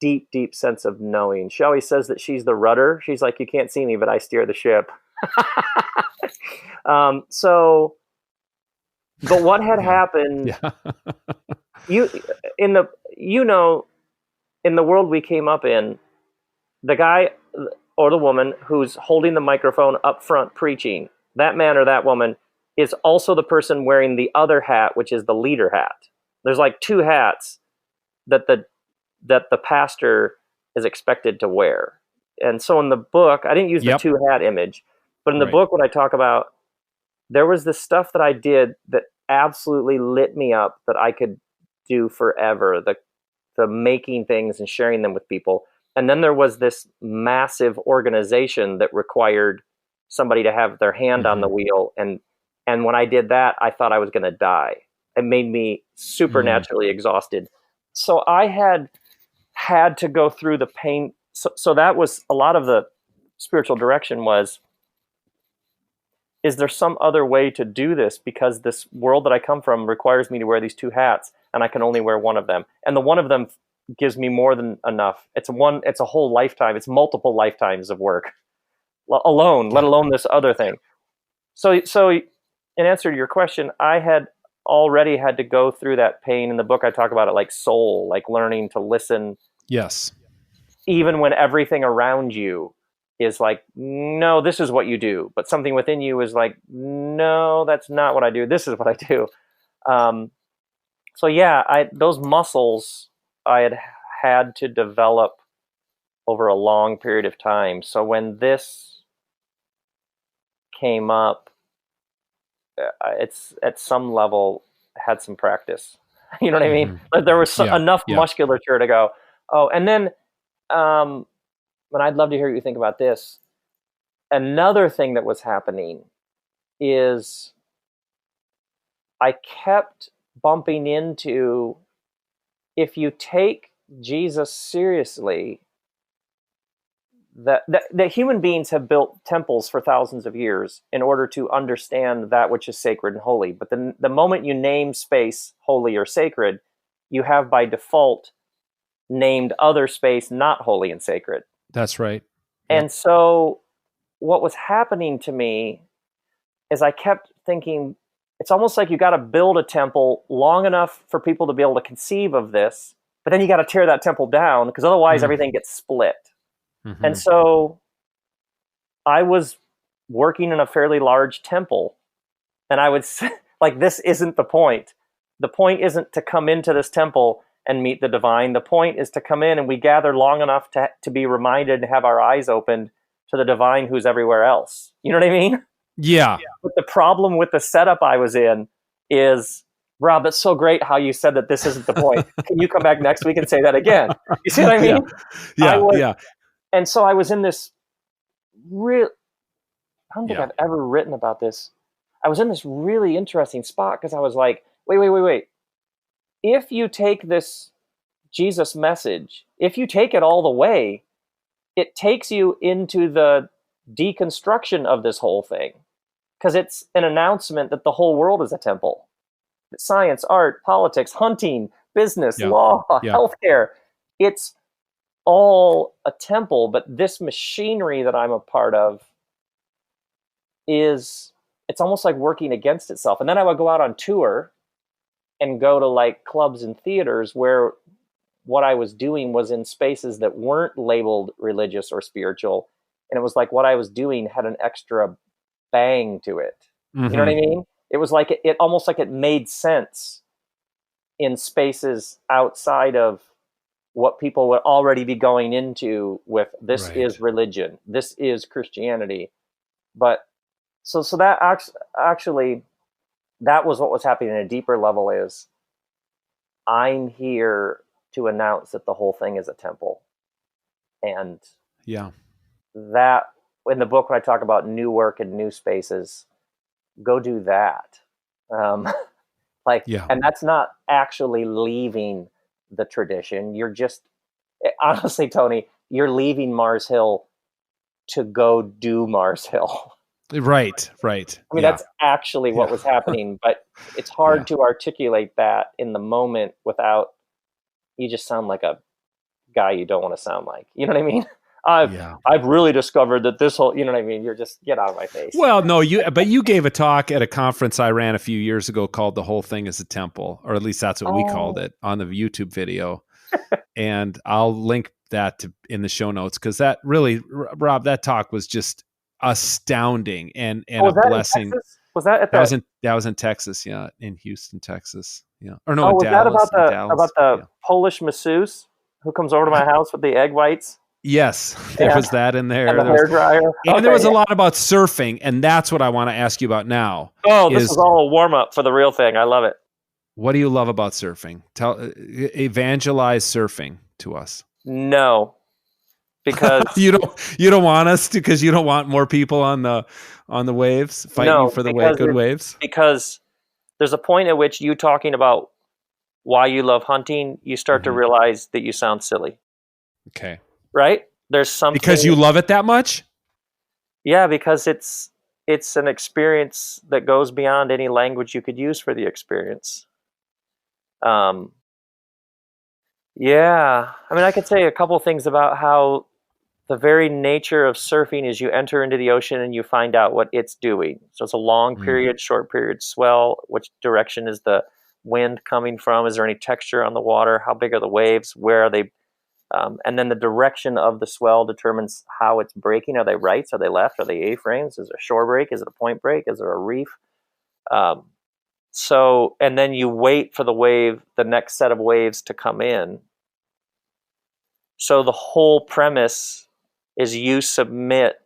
deep, deep sense of knowing. She always says that she's the rudder. She's like, you can't see me, but I steer the ship. But what had happened, in the world we came up in, the guy or the woman who's holding the microphone up front preaching, that man or that woman is also the person wearing the other hat, which is the leader hat. There's like two hats that the pastor is expected to wear. And so in the book, I didn't use the two hat image, but in the book, when I talk about, there was this stuff that I did that absolutely lit me up that I could do forever, the making things and sharing them with people. And then there was this massive organization that required somebody to have their hand on the wheel. And when I did that, I thought I was going to die. It made me supernaturally exhausted. So I had to go through the pain. So that was a lot of the spiritual direction was, is there some other way to do this? Because this world that I come from requires me to wear these two hats, and I can only wear one of them. And the one of them gives me more than enough. It's a whole lifetime. It's multiple lifetimes of work alone, let alone this other thing. So in answer to your question, I had already had to go through that pain. In the book, I talk about it like soul, like learning to listen. Yes. Even when everything around you is like, no, this is what you do. But something within you is like, no, that's not what I do. This is what I do. Those muscles I had to develop over a long period of time. So when this came up, it's at some level had some practice. You know what I mean? But there was enough musculature to go, oh, and then, and I'd love to hear what you think about this. Another thing that was happening is I kept bumping into, if you take Jesus seriously, that human beings have built temples for thousands of years in order to understand that which is sacred and holy. But the moment you name space holy or sacred, you have by default named other space not holy and sacred. That's right. Yep. And so what was happening to me is I kept thinking, it's almost like you got to build a temple long enough for people to be able to conceive of this, but then you got to tear that temple down because otherwise everything gets split. And so I was working in a fairly large temple, and I would say, like, this isn't the point. The point isn't to come into this temple and meet the divine. The point is to come in and we gather long enough to be reminded and have our eyes opened to the divine who's everywhere else. You know what I mean? Yeah. But the problem with the setup I was in is, Rob, that's so great how you said that this isn't the point. Can you come back next week and say that again? You see what I mean? Yeah. And so I was in this I don't think I've ever written about this. I was in this really interesting spot because I was like, wait. If you take this Jesus message, if you take it all the way, it takes you into the deconstruction of this whole thing. Because it's an announcement that the whole world is a temple. That science, art, politics, hunting, business, law, healthcare, it's all a temple. But this machinery that I'm a part of it's almost like working against itself. And then I would go out on tour and go to like clubs and theaters where what I was doing was in spaces that weren't labeled religious or spiritual. And it was like what I was doing had an extra bang to it. You know what I mean? It was like it almost like it made sense in spaces outside of what people would already be going into with this is religion, this is Christianity. But so that actually that was what was happening at a deeper level is I'm here to announce that the whole thing is a temple. And that in the book, when I talk about new work and new spaces, go do that. And that's not actually leaving the tradition. You're just, honestly, Tony, you're leaving Mars Hill to go do Mars Hill. Right. I mean, that's actually what was happening, but it's hard to articulate that in the moment without, you just sound like a guy you don't want to sound like. You know what I mean? I've really discovered that this whole, you know what I mean? You're just, get out of my face. Well, no, you gave a talk at a conference I ran a few years ago called The Whole Thing is a Temple, or at least that's what we called it on the YouTube video. And I'll link that in the show notes, because that really, Rob, that talk was just astounding and a blessing. Was that at that was in Texas, in Houston, Texas. Or no, was Dallas, that about the Polish masseuse who comes over to my house with the egg whites? Yes, there was that in there. And the hairdryer. And there was a lot about surfing, and that's what I want to ask you about now. Oh, this is all a warm-up for the real thing. I love it. What do you love about surfing? Evangelize surfing to us. No, because you don't want us to, because you don't want more people on the waves fighting for the good waves. Because there's a point at which you talking about why you love hunting, you start to realize that you sound silly. Okay. Right? There's something, because you love it that much? Yeah, because it's an experience that goes beyond any language you could use for the experience. Yeah. I mean, I could say a couple things about how the very nature of surfing is you enter into the ocean and you find out what it's doing. So it's a long period, short period swell. Which direction is the wind coming from? Is there any texture on the water? How big are the waves? Where are they? And then the direction of the swell determines how it's breaking. Are they rights? Are they left? Are they A-frames? Is it a shore break? Is it a point break? Is there a reef? And then you wait for the next set of waves to come in. So the whole premise is you submit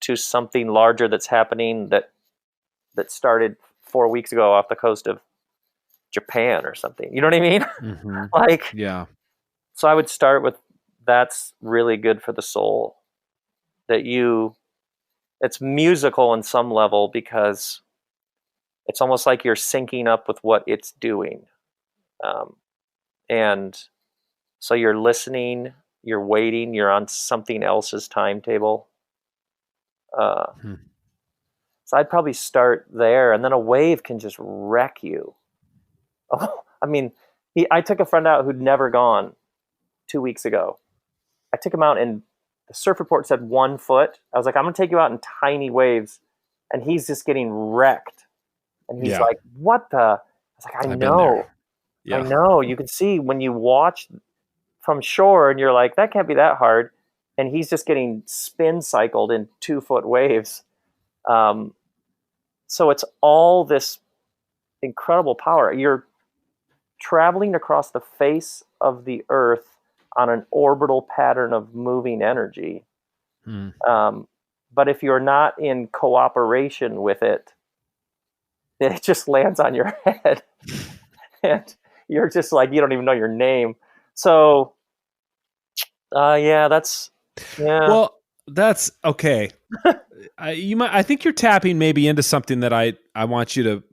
to something larger that's happening that started 4 weeks ago off the coast of Japan or something. You know what I mean? Mm-hmm. So I would start with, that's really good for the soul. It's musical in some level, because it's almost like you're syncing up with what it's doing. And so you're listening, you're waiting, you're on something else's timetable. So I'd probably start there, and then a wave can just wreck you. I mean, I took a friend out who'd never gone 2 weeks ago. I took him out, and the surf report said 1 foot. I was like, I'm going to take you out in tiny waves. And he's just getting wrecked. And he's like, what the? I was like, I know. I know. You can see when you watch from shore and you're like, that can't be that hard. And he's just getting spin cycled in 2 foot waves. So it's all this incredible power. You're traveling across the face of the earth on an orbital pattern of moving energy. But if you're not in cooperation with it, it just lands on your head. And you're just like, you don't even know your name. So, that's. Well, that's okay. I think you're tapping maybe into something that I want you to,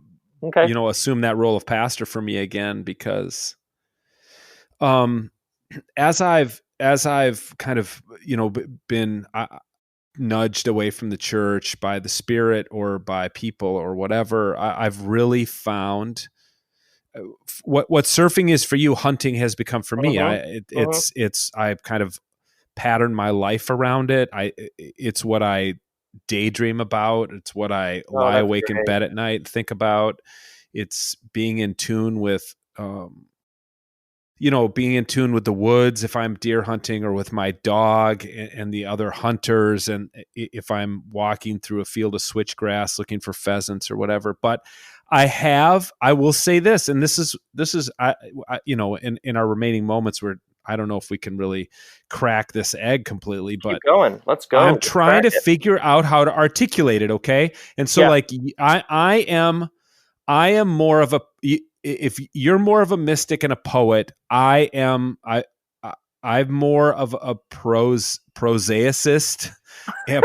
assume that role of pastor for me again, because, as I've kind of, been nudged away from the church by the Spirit or by people or whatever, I've really found what surfing is for you, hunting has become for me. I've kind of patterned my life around it. It's what I daydream about. It's what I lie awake in bed at night and think about. It's being in tune with, being in tune with the woods if I'm deer hunting, or with my dog and the other hunters. And if I'm walking through a field of switchgrass looking for pheasants or whatever. But I will say this, and this is, in our remaining moments where I don't know if we can really crack this egg completely, but keep going. Let's go. I'm trying to figure out how to articulate it. Okay. And so I am more of a, if you're more of a mystic and a poet, I'm more of a prosaicist,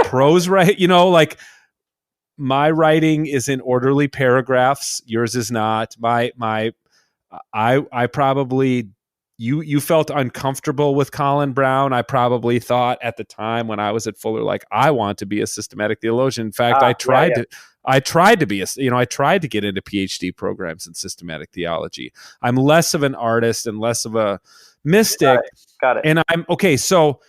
prose, right? my writing is in orderly paragraphs. Yours is not. I probably, you felt uncomfortable with Colin Brown. I probably thought at the time when I was at Fuller, like, I want to be a systematic theologian. In fact, I tried to be I tried to get into PhD programs in systematic theology. I'm less of an artist and less of a mystic. Got it. And I'm okay. So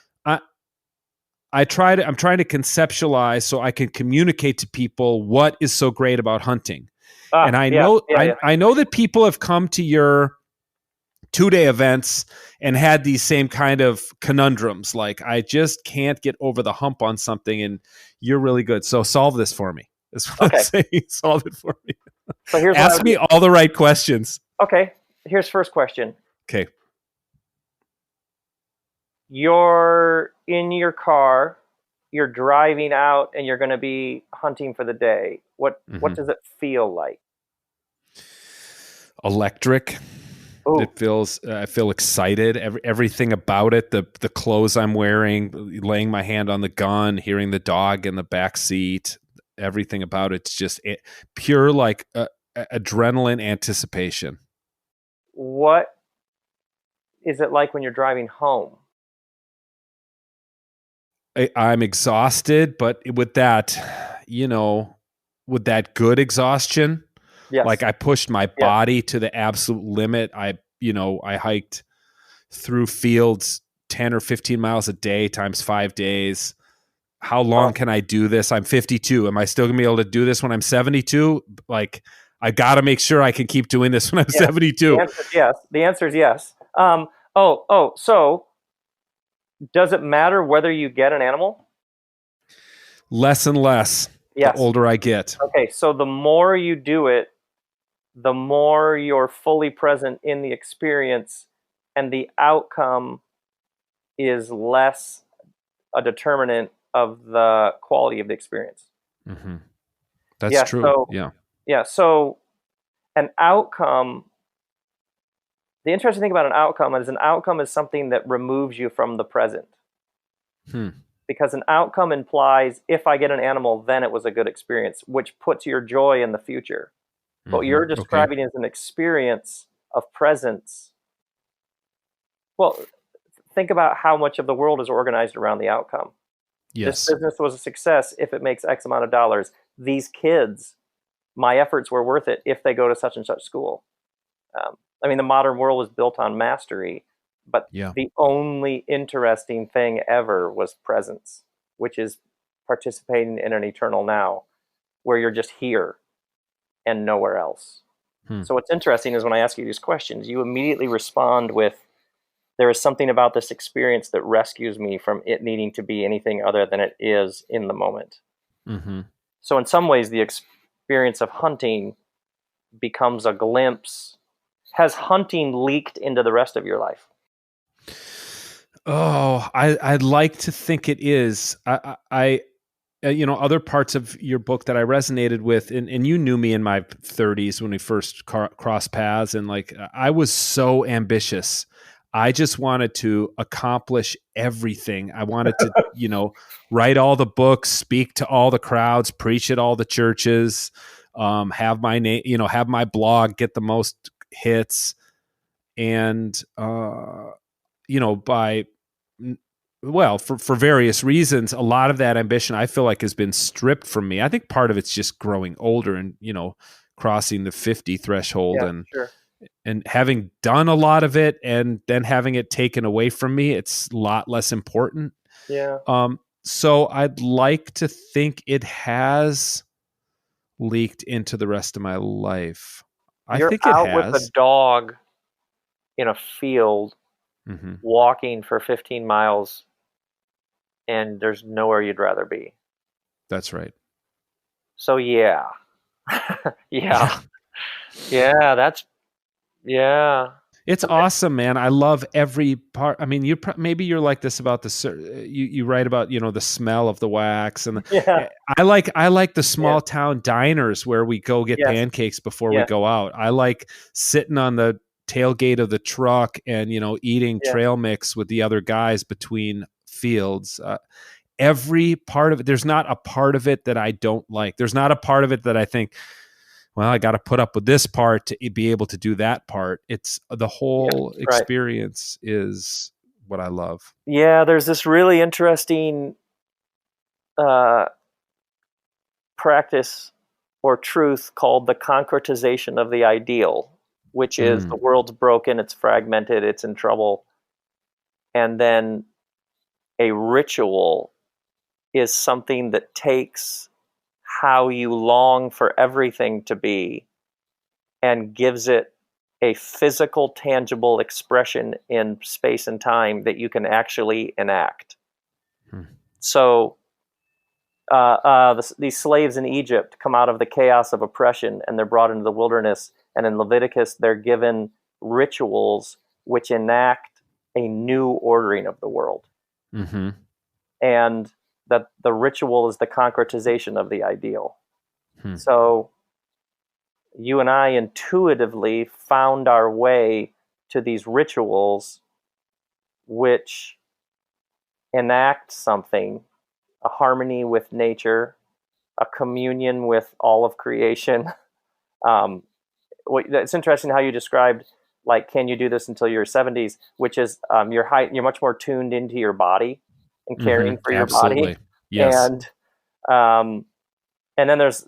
I'm trying to conceptualize so I can communicate to people what is so great about hunting. And I know that people have come to your 2-day events and had these same kind of conundrums. Like, I just can't get over the hump on something, and you're really good. So solve this for me. That's what I'm saying. Solve it for me. So here's ask me all the right questions. Okay. Here's first question. Okay. You're in your car, you're driving out, and you're going to be hunting for the day. What does it feel like? Electric. Ooh. It feels. I feel excited. Everything about it. The clothes I'm wearing, laying my hand on the gun, hearing the dog in the back seat. Everything about it's just pure like adrenaline anticipation. What is it like when you're driving home? I'm exhausted, but with that, with that good exhaustion. Yes. Like, I pushed my body to the absolute limit. I hiked through fields 10 or 15 miles a day times 5 days. How long can I do this? I'm 52. Am I still gonna be able to do this when I'm 72? Like, I got to make sure I can keep doing this when I'm 72. The answer is yes. So does it matter whether you get an animal? Less and less. Yes. The older I get. Okay, so the more you do it, the more you're fully present in the experience, and the outcome is less a determinant of the quality of the experience. Mm-hmm. That's true. So an outcome, the interesting thing about an outcome is something that removes you from the present. Because an outcome implies, if I get an animal, then it was a good experience, which puts your joy in the future. But what you're describing is an experience of presence. Well, think about how much of the world is organized around the outcome. Yes. This business was a success if it makes X amount of dollars. These kids, my efforts were worth it if they go to such and such school. The modern world was built on mastery, but the only interesting thing ever was presence, which is participating in an eternal now, where you're just here and nowhere else. So what's interesting is when I ask you these questions, you immediately respond with, there is something about this experience that rescues me from it needing to be anything other than it is in the moment. Mm-hmm. So in some ways, the experience of hunting becomes a glimpse. Has hunting leaked into the rest of your life? Oh, I'd like to think it is. I other parts of your book that I resonated with, and you knew me in my 30s when we first crossed paths, and like, I was so ambitious. I just wanted to accomplish everything. I wanted to, write all the books, speak to all the crowds, preach at all the churches, have my name, have my blog get the most hits. And, for various reasons, a lot of that ambition, I feel like, has been stripped from me. I think part of it's just growing older and, crossing the 50 threshold and having done a lot of it and then having it taken away from me. It's a lot less important. Yeah. So I'd like to think it has leaked into the rest of my life. You're out with a dog in a field, walking for 15 miles, and there's nowhere you'd rather be. That's right. So yeah. It's awesome, man. I love every part. I mean, maybe you're like this about you write about, the smell of the wax, and I like the small town diners where we go get pancakes before we go out. I like sitting on the tailgate of the truck and, eating trail mix with the other guys between fields. every part of it. There's not a part of it that I don't like. There's not a part of it that I think, well, I got to put up with this part to be able to do that part. It's the whole experience is what I love. Yeah, there's this really interesting practice or truth called the concretization of the ideal, which is the world's broken, it's fragmented, it's in trouble. And then a ritual is something that takes how you long for everything to be and gives it a physical, tangible expression in space and time that you can actually enact. So these slaves in Egypt come out of the chaos of oppression and they're brought into the wilderness. And in Leviticus, they're given rituals which enact a new ordering of the world. Mm-hmm. And that the ritual is the concretization of the ideal. So you and I intuitively found our way to these rituals which enact something, a harmony with nature, a communion with all of creation. It's interesting how you described, like, can you do this until your 70s, which is you're much more tuned into your body and caring for your body. Yes. And then there's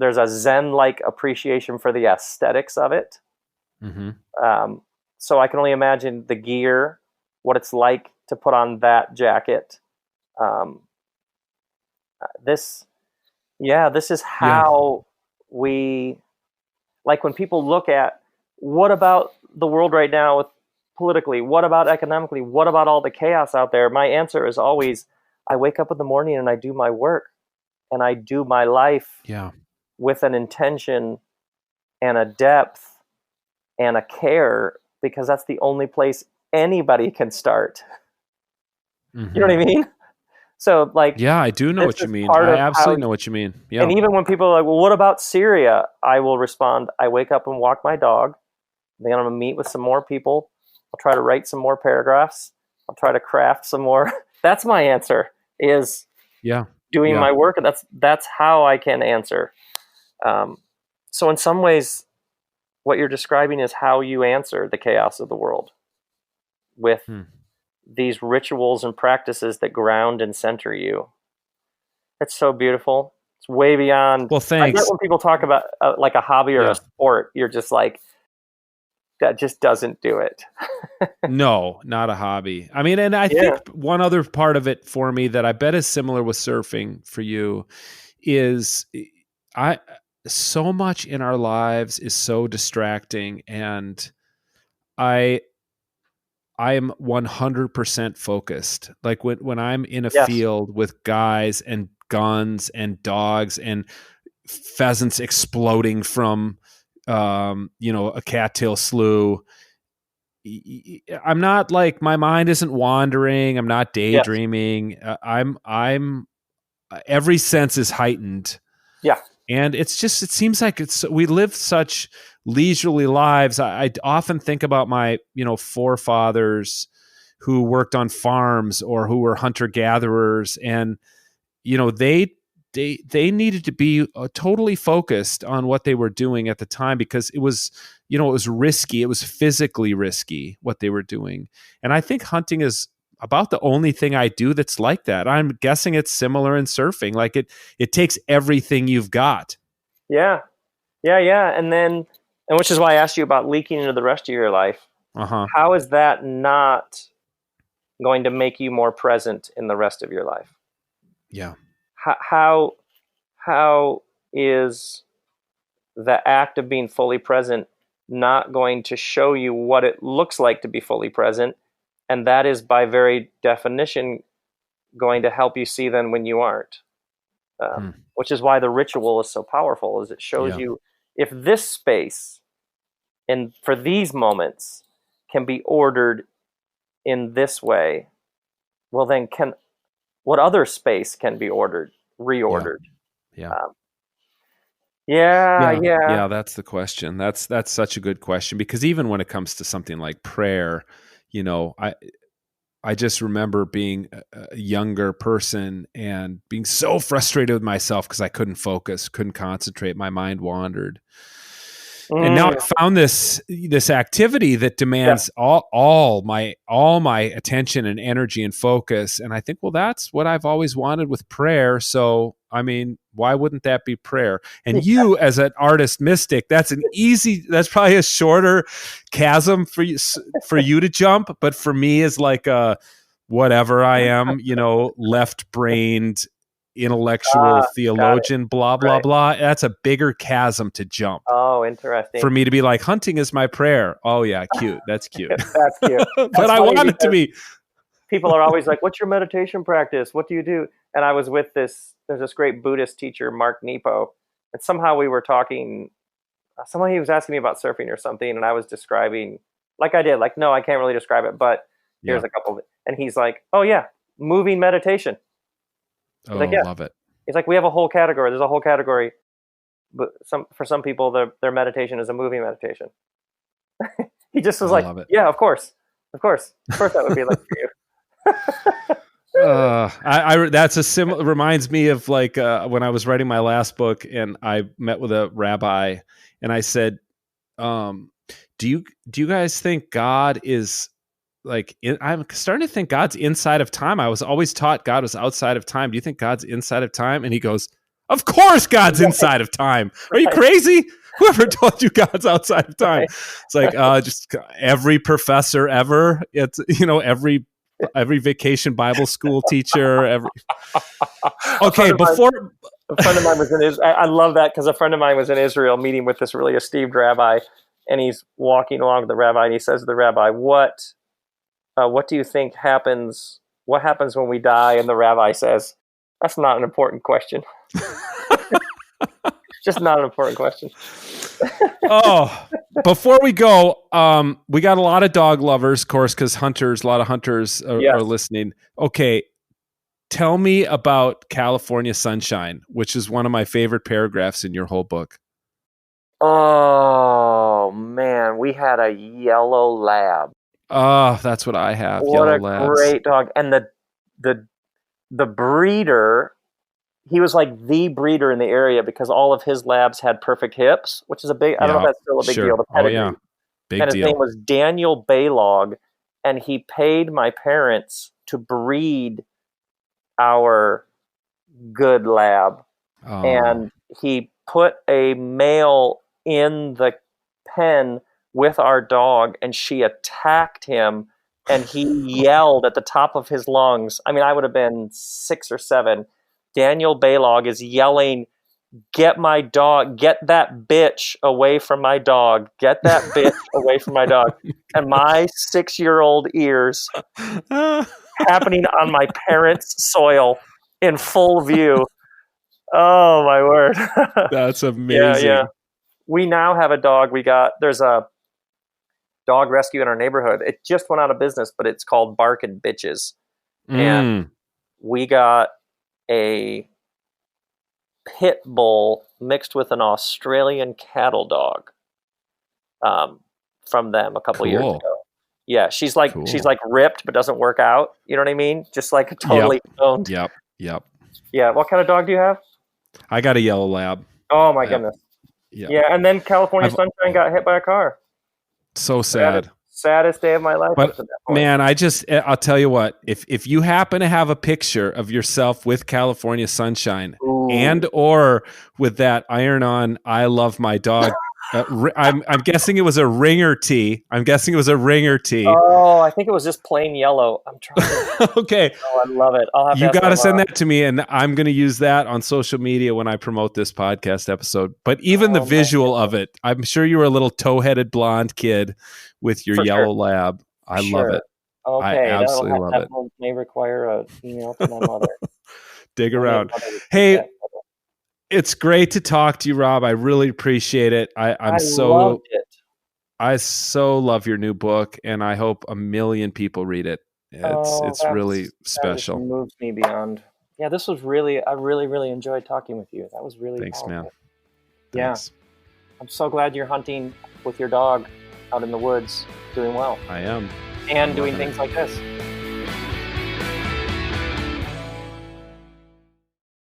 a Zen-like appreciation for the aesthetics of it. So I can only imagine the gear, what it's like to put on that jacket. This is how we, like, when people look at what about the world right now with politically, what about economically, what about all the chaos out there? My answer is always, I wake up in the morning and I do my work and I do my life with an intention and a depth and a care, because that's the only place anybody can start. You know what I mean? So, like, I do know what you mean. I absolutely know what you mean. Yeah. And even when people are like, well, what about Syria? I will respond, I wake up and walk my dog. Then I'm going to meet with some more people. I'll try to write some more paragraphs. I'll try to craft some more. That's my answer, is doing my work. And that's how I can answer. So in some ways, what you're describing is how you answer the chaos of the world with these rituals and practices that ground and center you. It's so beautiful. It's way beyond. Well, thanks. I get when people talk about like a hobby or a sport, you're just like, that just doesn't do it. No, not a hobby. I mean, and I think one other part of it for me that I bet is similar with surfing for you is so much in our lives is so distracting, and I am 100% focused. Like when I'm in a field with guys and guns and dogs and pheasants exploding from a cattail slough, I'm not, like, my mind isn't wandering. I'm not daydreaming. I'm every sense is heightened. Yeah. And it seems like we live such leisurely lives. I often think about my, forefathers who worked on farms or who were hunter gatherers, and, they needed to be totally focused on what they were doing at the time, because it was, it was risky. It was physically risky what they were doing. And I think hunting is about the only thing I do that's like that. I'm guessing it's similar in surfing. Like it takes everything you've got. Yeah. And which is why I asked you about leaking into the rest of your life. How is that not going to make you more present in the rest of your life? Yeah. How is the act of being fully present not going to show you what it looks like to be fully present? And that is, by very definition, going to help you see then when you aren't. Which is why the ritual is so powerful, is it shows you, if this space and for these moments can be ordered in this way, well then what other space can be reordered? Yeah, that's the question. That's such a good question, because even when it comes to something like prayer, I just remember being a younger person and being so frustrated with myself because I couldn't focus, couldn't concentrate. My mind wandered. And now I found this activity that demands all my attention and energy and focus. And I think, well, that's what I've always wanted with prayer. So, I mean, why wouldn't that be prayer? And you, as an artist mystic, that's probably a shorter chasm for you to jump. But for me, is like whatever I am, left-brained intellectual theologian, blah, blah, blah. That's a bigger chasm to jump. Oh, interesting. For me to be like, hunting is my prayer. Oh, yeah, cute. That's cute. That's cute. But I want it to be. People are always like, what's your meditation practice? What do you do? And I was with there's this great Buddhist teacher, Mark Nepo. And somehow we were talking, he was asking me about surfing or something. And I was describing, like I did, like, no, I can't really describe it, but here's a couple of it. And he's like, oh, yeah, moving meditation. Oh, like, yeah. Love it. It's like we have a whole category. There's a whole category, but for some people, their meditation is a moving meditation. He just was like, yeah, of course, that would be like for you. That's reminds me of like when I was writing my last book, and I met with a rabbi, and I said, "Do you guys think God is?" I'm starting to think God's inside of time. I was always taught God was outside of time. Do you think God's inside of time? And he goes, of course God's inside of time. Are you crazy? Whoever told you God's outside of time? It's like just every professor ever. It's every vacation Bible school teacher. Okay, a friend of mine was in Israel. I love that because a friend of mine was in Israel meeting with this really esteemed rabbi, and he's walking along with the rabbi, and he says to the rabbi, what do you think happens? What happens when we die? And the rabbi says, that's not an important question. Just not an important question. Oh, before we go, we got a lot of dog lovers, of course, because a lot of hunters are listening. Okay. Tell me about California Sunshine, which is one of my favorite paragraphs in your whole book. Oh, man. We had a yellow lab. Oh, that's what I have. What yellow a labs. Great dog. And the breeder, he was like the breeder in the area because all of his labs had perfect hips, which is I don't know if that's still a big deal. Oh, yeah. Big and his deal. name was Daniel Baylog, and he paid my parents to breed our good lab. Oh. And he put a male in the pen with our dog, and she attacked him, and he yelled at the top of his lungs. I mean, I would have been 6 or 7. Daniel Baylog is yelling, get my dog, get that bitch away from my dog, get that bitch away from my dog. And my 6-year-old ears happening on my parents' soil in full view. Oh, my word. That's amazing. Yeah. We now have a dog. There's a dog rescue in our neighborhood. It just went out of business, but it's called Barkin' Bitches. And we got a pit bull mixed with an Australian cattle dog from them a couple years ago. Yeah, she's like ripped but doesn't work out. You know what I mean? Just like totally owned. Yep. Yeah. What kind of dog do you have? I got a yellow lab. Oh my goodness. Yeah, and then California Sunshine got hit by a car. So sad. Saddest day of my life. But man, I'll tell you what, if you happen to have a picture of yourself with California Sunshine and or with that iron-on "I love my dog," I'm guessing it was a ringer tee. Oh, I think it was just plain yellow. I'm trying. Okay. Oh, I love it. I'll have you got to send that to me, and I'm going to use that on social media when I promote this podcast episode. But even the visual of it, I'm sure you were a little toe-headed blonde kid with your yellow lab. I love it. Okay, I absolutely love it. That may require an email to my mother. Dig around. Hey, it's great to talk to you, Rob. I really appreciate it. I so love your new book, and I hope 1 million people read it. It's really special. That moves me beyond. Yeah, this was really. I really enjoyed talking with you. That was really. Thanks, powerful. man. Yeah, Thanks. I'm so glad you're hunting with your dog out in the woods, doing well. I am. And doing things like this.